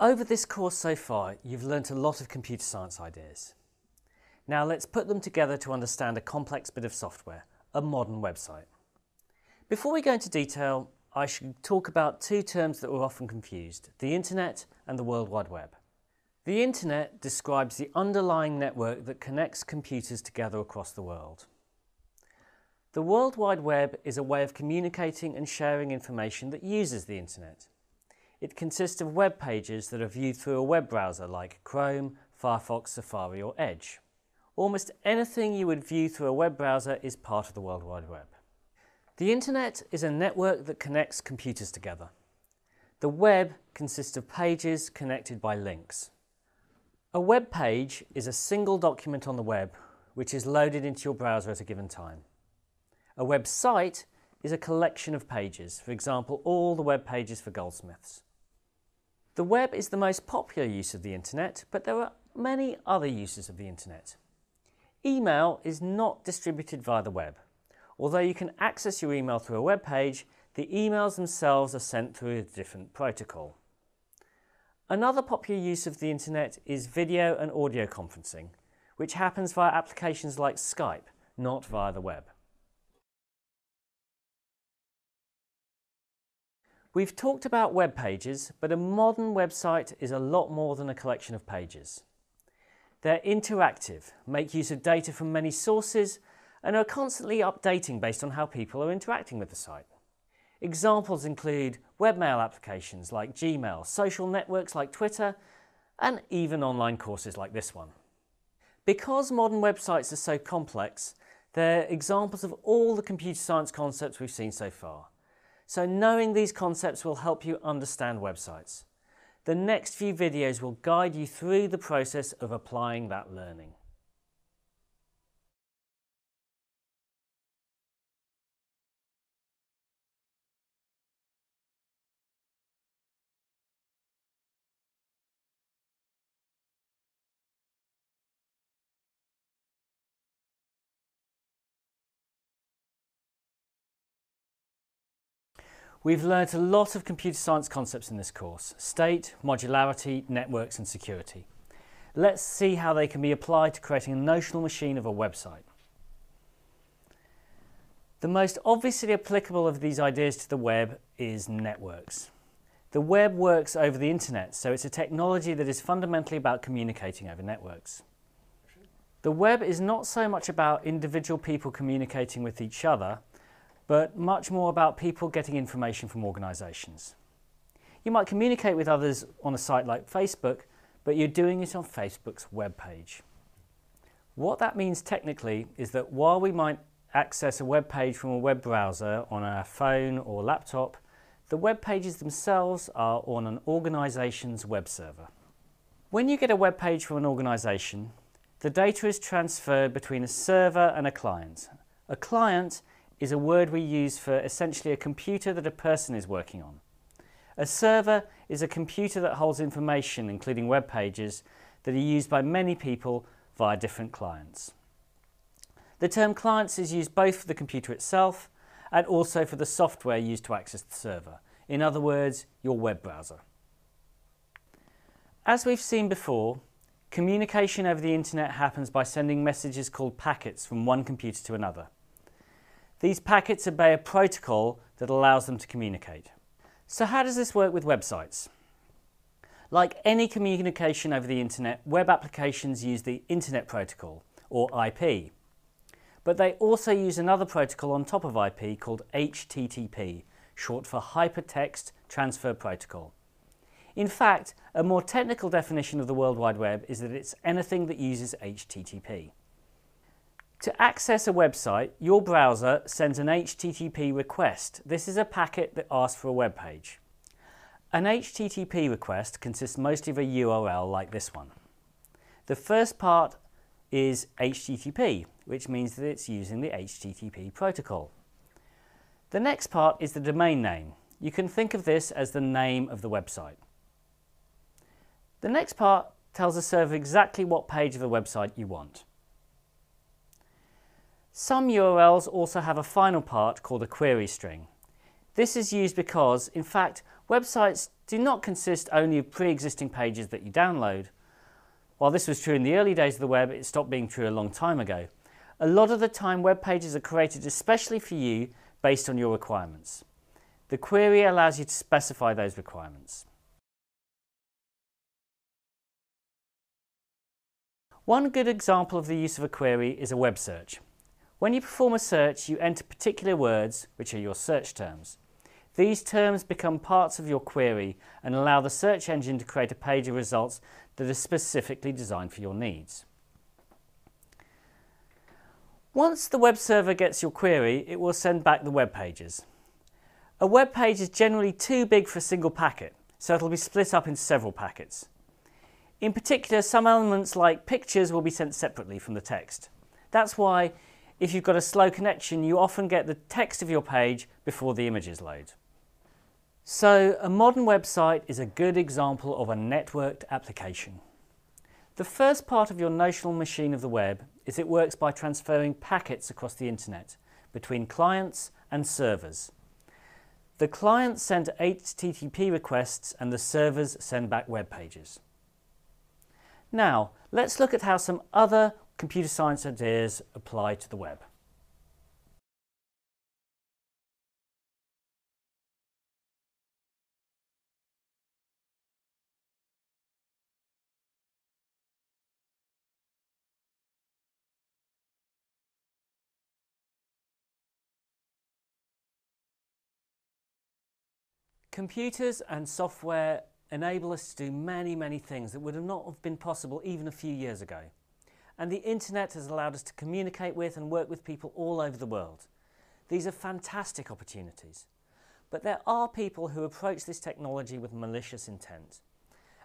Over this course so far, you've learnt a lot of computer science ideas. Now let's put them together to understand a complex bit of software, a modern website. Before we go into detail, I should talk about two terms that are often confused, the Internet and the World Wide Web. The Internet describes the underlying network that connects computers together across the world. The World Wide Web is a way of communicating and sharing information that uses the Internet. It consists of web pages that are viewed through a web browser like Chrome, Firefox, Safari or Edge. Almost anything you would view through a web browser is part of the World Wide Web. The Internet is a network that connects computers together. The web consists of pages connected by links. A web page is a single document on the web which is loaded into your browser at a given time. A website is a collection of pages, for example, all the web pages for goldsmiths. The web is the most popular use of the Internet, but there are many other uses of the Internet. Email is not distributed via the web. Although you can access your email through a web page, the emails themselves are sent through a different protocol. Another popular use of the Internet is video and audio conferencing, which happens via applications like Skype, not via the web. We've talked about web pages, but a modern website is a lot more than a collection of pages. They're interactive, make use of data from many sources, and are constantly updating based on how people are interacting with the site. Examples include webmail applications like Gmail, social networks like Twitter, and even online courses like this one. Because modern websites are so complex, they're examples of all the computer science concepts we've seen so far. So knowing these concepts will help you understand websites. The next few videos will guide you through the process of applying that learning. We've learnt a lot of computer science concepts in this course: state, modularity, networks and security. Let's see how they can be applied to creating a notional machine of a website. The most obviously applicable of these ideas to the web is networks. The web works over the Internet, so it's a technology that is fundamentally about communicating over networks. The web is not so much about individual people communicating with each other, but much more about people getting information from organisations. You might communicate with others on a site like Facebook, but you're doing it on Facebook's web page. What that means technically is that while we might access a web page from a web browser on our phone or laptop, the web pages themselves are on an organisation's web server. When you get a web page from an organisation, the data is transferred between a server and a client. A client is a word we use for essentially a computer that a person is working on. A server is a computer that holds information, including web pages, that are used by many people via different clients. The term clients is used both for the computer itself and also for the software used to access the server. In other words, your web browser. As we've seen before, communication over the Internet happens by sending messages called packets from one computer to another. These packets obey a protocol that allows them to communicate. So how does this work with websites? Like any communication over the Internet, web applications use the Internet Protocol, or IP. But they also use another protocol on top of IP called HTTP, short for Hypertext Transfer Protocol. In fact, a more technical definition of the World Wide Web is that it's anything that uses HTTP. To access a website, your browser sends an HTTP request. This is a packet that asks for a web page. An HTTP request consists mostly of a URL like this one. The first part is HTTP, which means that it's using the HTTP protocol. The next part is the domain name. You can think of this as the name of the website. The next part tells the server exactly what page of the website you want. Some URLs also have a final part called a query string. This is used because, in fact, Websites do not consist only of pre-existing pages that you download. While this was true in the early days of the web, it stopped being true a long time ago. A lot of the time, web pages are created especially for you based on your requirements. The query allows you to specify those requirements. One good example of the use of a query is a web search. When you perform a search, you enter particular words, which are your search terms. These terms become parts of your query and allow the search engine to create a page of results that are specifically designed for your needs. Once the web server gets your query, it will send back the web pages. A web page is generally too big for a single packet, so it will be split up into several packets. In particular, some elements like pictures will be sent separately from the text. That's why, if you've got a slow connection, you often get the text of your page before the images load. So, a modern website is a good example of a networked application. The first part of your notional machine of the web is it works by transferring packets across the internet between clients and servers. The clients send HTTP requests and the servers send back web pages. Now, let's look at how some other computer science ideas apply to the web. Computers and software enable us to do many things that would not have been possible even a few years ago. And the internet has allowed us to communicate with and work with people all over the world. These are fantastic opportunities. But there are people who approach this technology with malicious intent.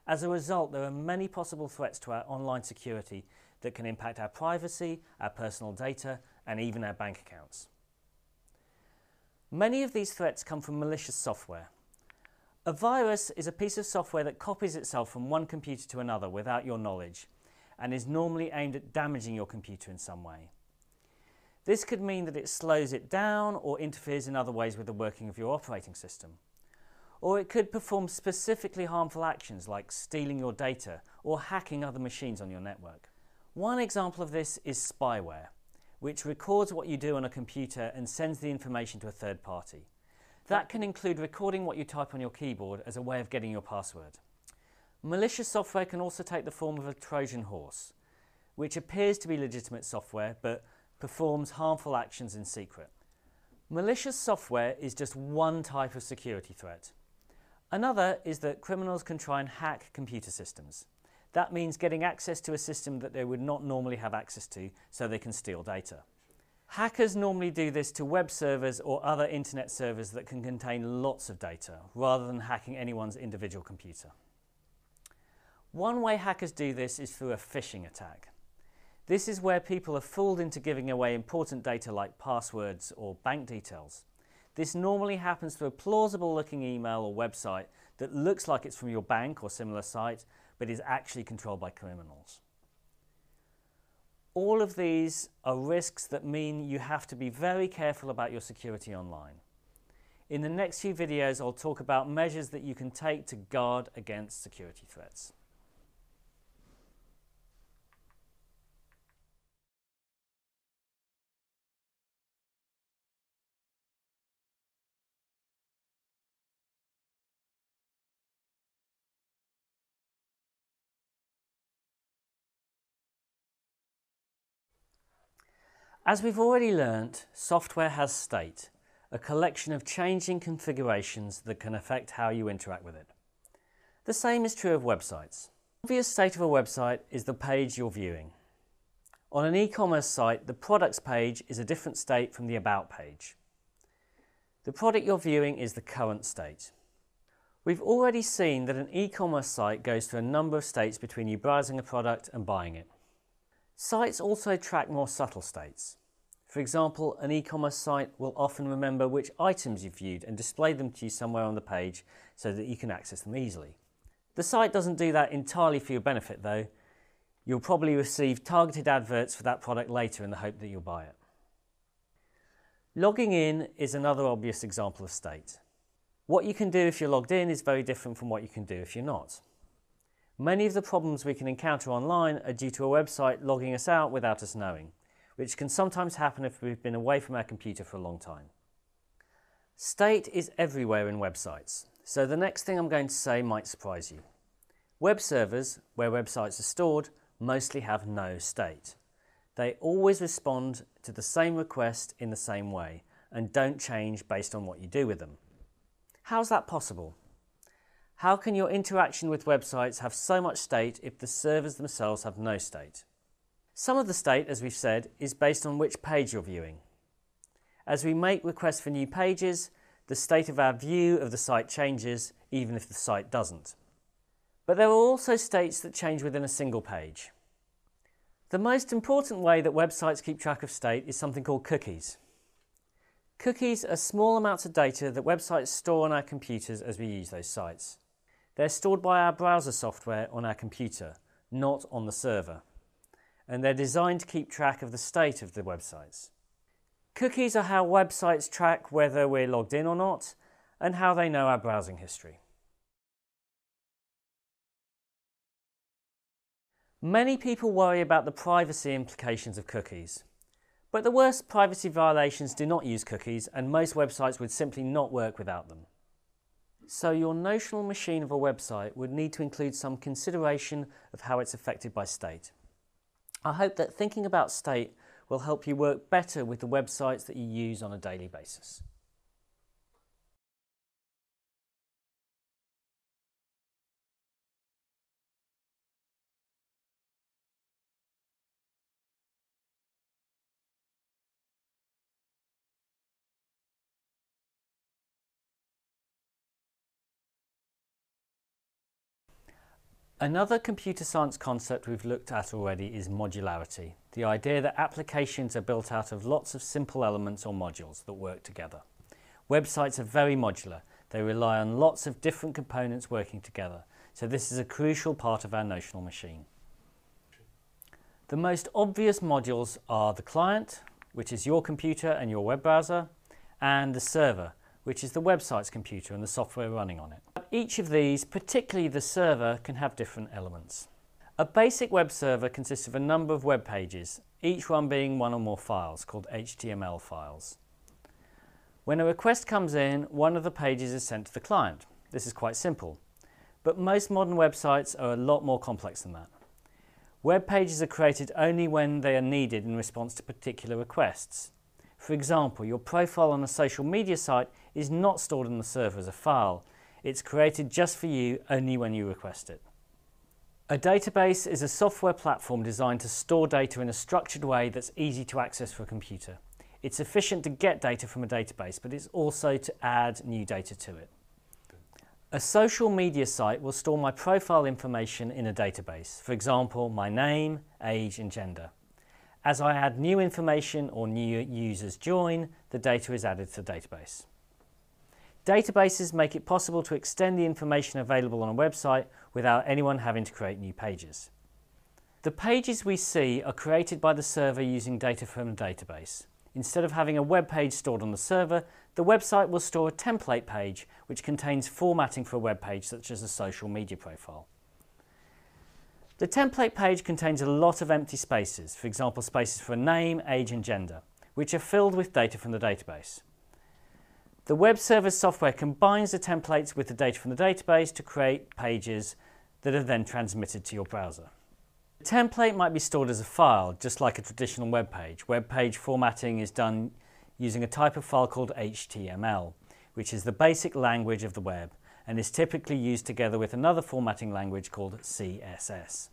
As a result, there are many possible threats to our online security that can impact our privacy, our personal data, and even our bank accounts. Many of these threats come from malicious software. A virus is a piece of software that copies itself from one computer to another without your knowledge and is normally aimed at damaging your computer in some way. This could mean that it slows it down or interferes in other ways with the working of your operating system. Or it could perform specifically harmful actions like stealing your data or hacking other machines on your network. One example of this is spyware, which records what you do on a computer and sends the information to a third party. That can include recording what you type on your keyboard as a way of getting your password. Malicious software can also take the form of a Trojan horse, which appears to be legitimate software but performs harmful actions in secret. Malicious software is just one type of security threat. Another is that criminals can try and hack computer systems. That means getting access to a system that they would not normally have access to so they can steal data. Hackers normally do this to web servers or other internet servers that can contain lots of data, rather than hacking anyone's individual computer. One way hackers do this is through a phishing attack. This is where people are fooled into giving away important data like passwords or bank details. This normally happens through a plausible-looking email or website that looks like it's from your bank or similar site, but is actually controlled by criminals. All of these are risks that mean you have to be very careful about your security online. In the next few videos, I'll talk about measures that you can take to guard against security threats. As we've already learnt, software has state, a collection of changing configurations that can affect how you interact with it. The same is true of websites. The obvious state of a website is the page you're viewing. On an e-commerce site, the products page is a different state from the about page. The product you're viewing is the current state. We've already seen that an e-commerce site goes through a number of states between you browsing a product and buying it. Sites also track more subtle states. For example, an e-commerce site will often remember which items you've viewed and display them to you somewhere on the page so that you can access them easily. The site doesn't do that entirely for your benefit though. You'll probably receive targeted adverts for that product later in the hope that you'll buy it. Logging in is another obvious example of state. What you can do if you're logged in is very different from what you can do if you're not. Many of the problems we can encounter online are due to a website logging us out without us knowing, which can sometimes happen if we've been away from our computer for a long time. State is everywhere in websites, so the next thing I'm going to say might surprise you. Web servers, where websites are stored, mostly have no state. They always respond to the same request in the same way and don't change based on what you do with them. How's that possible? How can your interaction with websites have so much state if the servers themselves have no state? Some of the state, as we've said, is based on which page you're viewing. As we make requests for new pages, the state of our view of the site changes, even if the site doesn't. But there are also states that change within a single page. The most important way that websites keep track of state is something called cookies. Cookies are small amounts of data that websites store on our computers as we use those sites. They're stored by our browser software on our computer, not on the server. And they're designed to keep track of the state of the websites. Cookies are how websites track whether we're logged in or not, and how they know our browsing history. Many people worry about the privacy implications of cookies. But the worst privacy violations do not use cookies, and most websites would simply not work without them. So your notional machine of a website would need to include some consideration of how it's affected by state. I hope that thinking about state will help you work better with the websites that you use on a daily basis. Another computer science concept we've looked at already is modularity, the idea that applications are built out of lots of simple elements or modules that work together. Websites are very modular. They rely on lots of different components working together, so this is a crucial part of our notional machine. The most obvious modules are the client, which is your computer and your web browser, and the server, which is the website's computer and the software running on it. Each of these, particularly the server, can have different elements. A basic web server consists of a number of web pages, each one being one or more files, called HTML files. When a request comes in, one of the pages is sent to the client. This is quite simple, but most modern websites are a lot more complex than that. Web pages are created only when they are needed in response to particular requests. For example, your profile on a social media site is not stored on the server as a file. It's created just for you only when you request it. A database is a software platform designed to store data in a structured way that's easy to access for a computer. It's efficient to get data from a database, but it's also to add new data to it. A social media site will store my profile information in a database, for example, my name, age, and gender. As I add new information or new users join, the data is added to the database. Databases make it possible to extend the information available on a website without anyone having to create new pages. The pages we see are created by the server using data from a database. Instead of having a web page stored on the server, the website will store a template page which contains formatting for a web page such as a social media profile. The template page contains a lot of empty spaces, for example spaces for a name, age and gender, which are filled with data from the database. The web server's software combines the templates with the data from the database to create pages that are then transmitted to your browser. The template might be stored as a file, just like a traditional web page. Web page formatting is done using a type of file called HTML, which is the basic language of the web and is typically used together with another formatting language called CSS.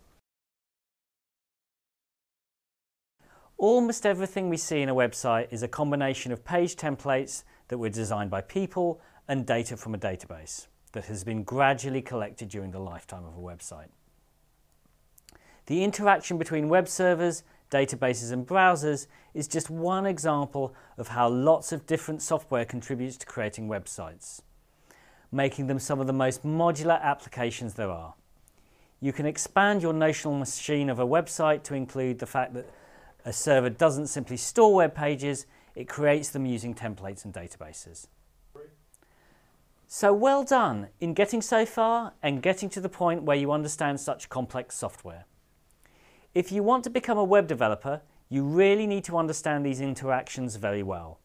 Almost everything we see in a website is a combination of page templates that were designed by people and data from a database that has been gradually collected during the lifetime of a website. The interaction between web servers, databases and browsers is just one example of how lots of different software contributes to creating websites, making them some of the most modular applications there are. You can expand your notional machine of a website to include the fact that a server doesn't simply store web pages, it creates them using templates and databases. So well done in getting so far and getting to the point where you understand such complex software. If you want to become a web developer, you really need to understand these interactions very well.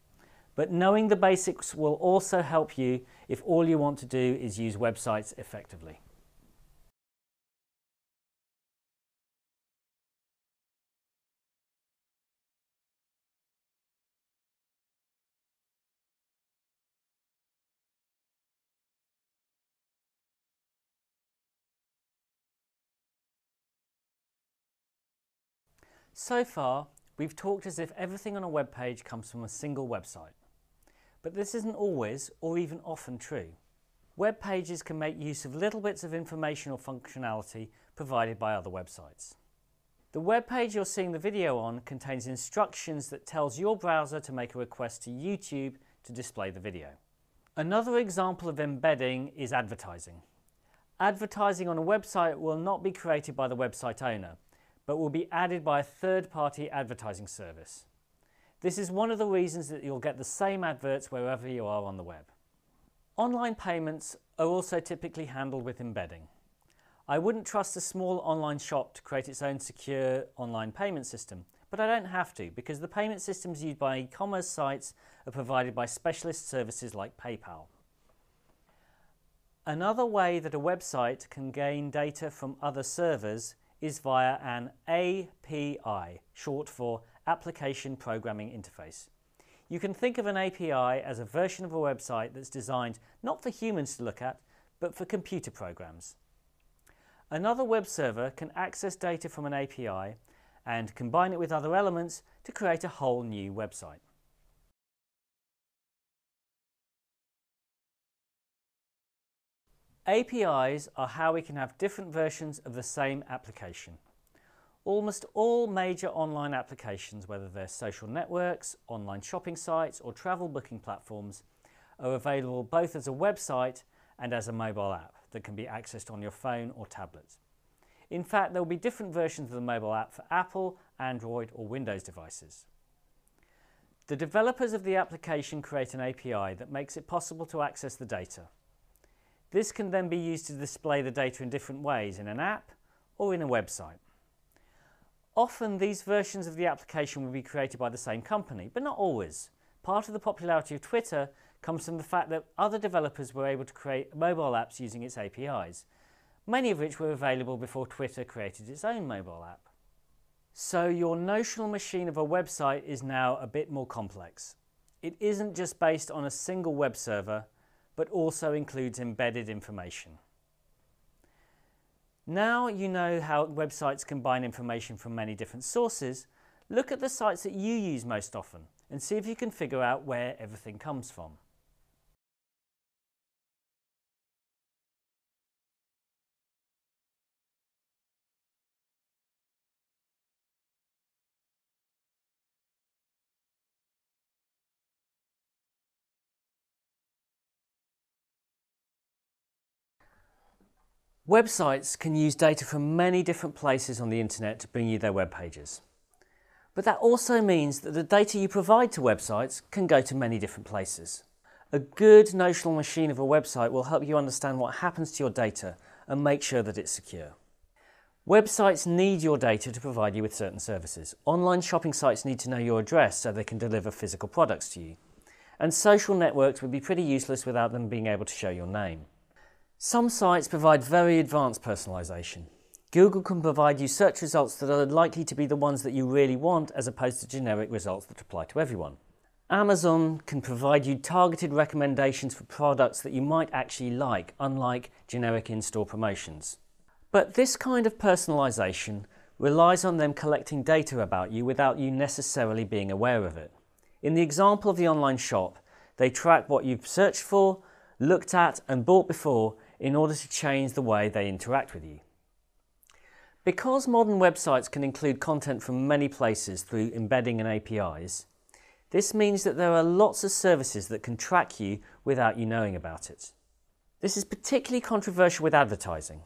But knowing the basics will also help you if all you want to do is use websites effectively. So far, we've talked as if everything on a web page comes from a single website. But this isn't always or even often true. Web pages can make use of little bits of information or functionality provided by other websites. The web page you're seeing the video on contains instructions that tells your browser to make a request to YouTube to display the video. Another example of embedding is advertising. Advertising on a website will not be created by the website owner, but will be added by a third-party advertising service. This is one of the reasons that you'll get the same adverts wherever you are on the web. Online payments are also typically handled with embedding. I wouldn't trust a small online shop to create its own secure online payment system, but I don't have to because the payment systems used by e-commerce sites are provided by specialist services like PayPal. Another way that a website can gain data from other servers is via an API, short for Application Programming Interface. You can think of an API as a version of a website that's designed not for humans to look at, but for computer programs. Another web server can access data from an API and combine it with other elements to create a whole new website. APIs are how we can have different versions of the same application. Almost all major online applications, whether they're social networks, online shopping sites or travel booking platforms, are available both as a website and as a mobile app that can be accessed on your phone or tablet. In fact, there will be different versions of the mobile app for Apple, Android or Windows devices. The developers of the application create an API that makes it possible to access the data. This can then be used to display the data in different ways in an app or in a website. Often these versions of the application will be created by the same company, but not always. Part of the popularity of Twitter comes from the fact that other developers were able to create mobile apps using its APIs, many of which were available before Twitter created its own mobile app. So your notional machine of a website is now a bit more complex. It isn't just based on a single web server, but also includes embedded information. Now you know how websites combine information from many different sources, look at the sites that you use most often and see if you can figure out where everything comes from. Websites can use data from many different places on the internet to bring you their web pages. But that also means that the data you provide to websites can go to many different places. A good notional machine of a website will help you understand what happens to your data and make sure that it's secure. Websites need your data to provide you with certain services. Online shopping sites need to know your address so they can deliver physical products to you. And social networks would be pretty useless without them being able to show your name. Some sites provide very advanced personalization. Google can provide you search results that are likely to be the ones that you really want as opposed to generic results that apply to everyone. Amazon can provide you targeted recommendations for products that you might actually like, unlike generic in-store promotions. But this kind of personalization relies on them collecting data about you without you necessarily being aware of it. In the example of the online shop, they track what you've searched for, looked at and bought before in order to change the way they interact with you. Because modern websites can include content from many places through embedding and APIs, this means that there are lots of services that can track you without you knowing about it. This is particularly controversial with advertising.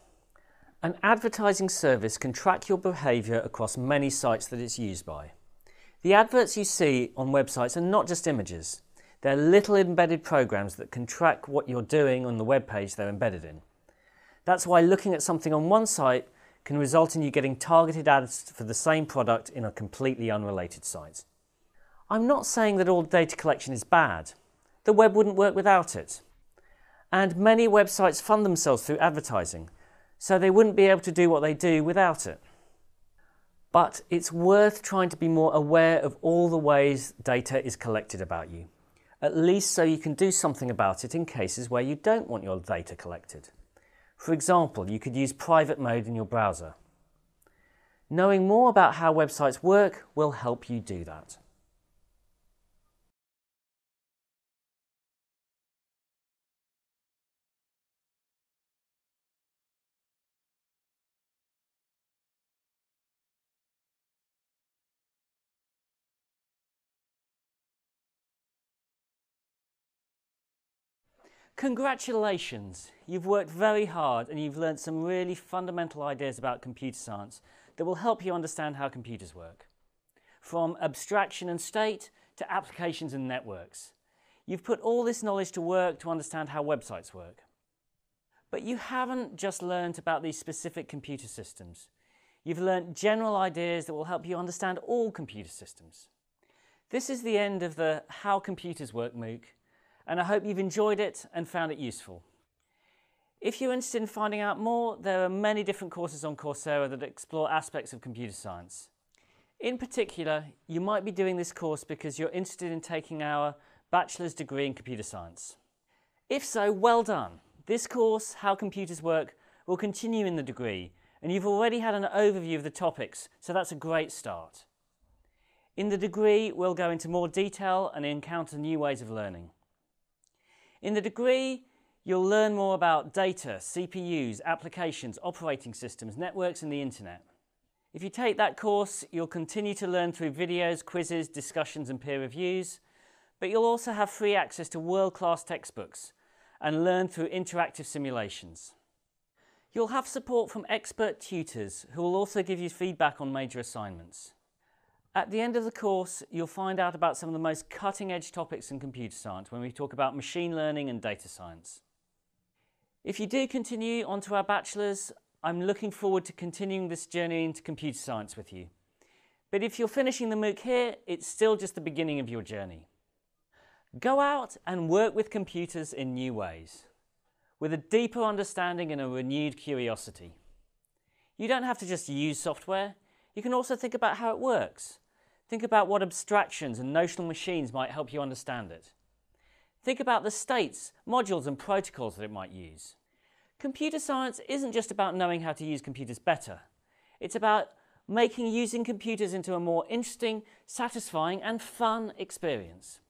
An advertising service can track your behaviour across many sites that it's used by. The adverts you see on websites are not just images. They're little embedded programs that can track what you're doing on the web page they're embedded in. That's why looking at something on one site can result in you getting targeted ads for the same product in a completely unrelated site. I'm not saying that all data collection is bad. The web wouldn't work without it. And many websites fund themselves through advertising, so they wouldn't be able to do what they do without it. But it's worth trying to be more aware of all the ways data is collected about you, at least so you can do something about it in cases where you don't want your data collected. For example, you could use private mode in your browser. Knowing more about how websites work will help you do that. Congratulations! You've worked very hard and you've learned some really fundamental ideas about computer science that will help you understand how computers work. From abstraction and state to applications and networks. You've put all this knowledge to work to understand how websites work. But you haven't just learned about these specific computer systems. You've learned general ideas that will help you understand all computer systems. This is the end of the How Computers Work MOOC, and I hope you've enjoyed it and found it useful. If you're interested in finding out more, there are many different courses on Coursera that explore aspects of computer science. In particular, you might be doing this course because you're interested in taking our bachelor's degree in computer science. If so, well done. This course, How Computers Work, will continue in the degree, and you've already had an overview of the topics, so that's a great start. In the degree, we'll go into more detail and encounter new ways of learning. In the degree, you'll learn more about data, CPUs, applications, operating systems, networks and the internet. If you take that course, you'll continue to learn through videos, quizzes, discussions and peer reviews, but you'll also have free access to world-class textbooks and learn through interactive simulations. You'll have support from expert tutors who will also give you feedback on major assignments. At the end of the course, you'll find out about some of the most cutting-edge topics in computer science when we talk about machine learning and data science. If you do continue onto our bachelor's, I'm looking forward to continuing this journey into computer science with you. But if you're finishing the MOOC here, it's still just the beginning of your journey. Go out and work with computers in new ways, with a deeper understanding and a renewed curiosity. You don't have to just use software. You can also think about how it works. Think about what abstractions and notional machines might help you understand it. Think about the states, modules and protocols that it might use. Computer science isn't just about knowing how to use computers better. It's about making using computers into a more interesting, satisfying and fun experience.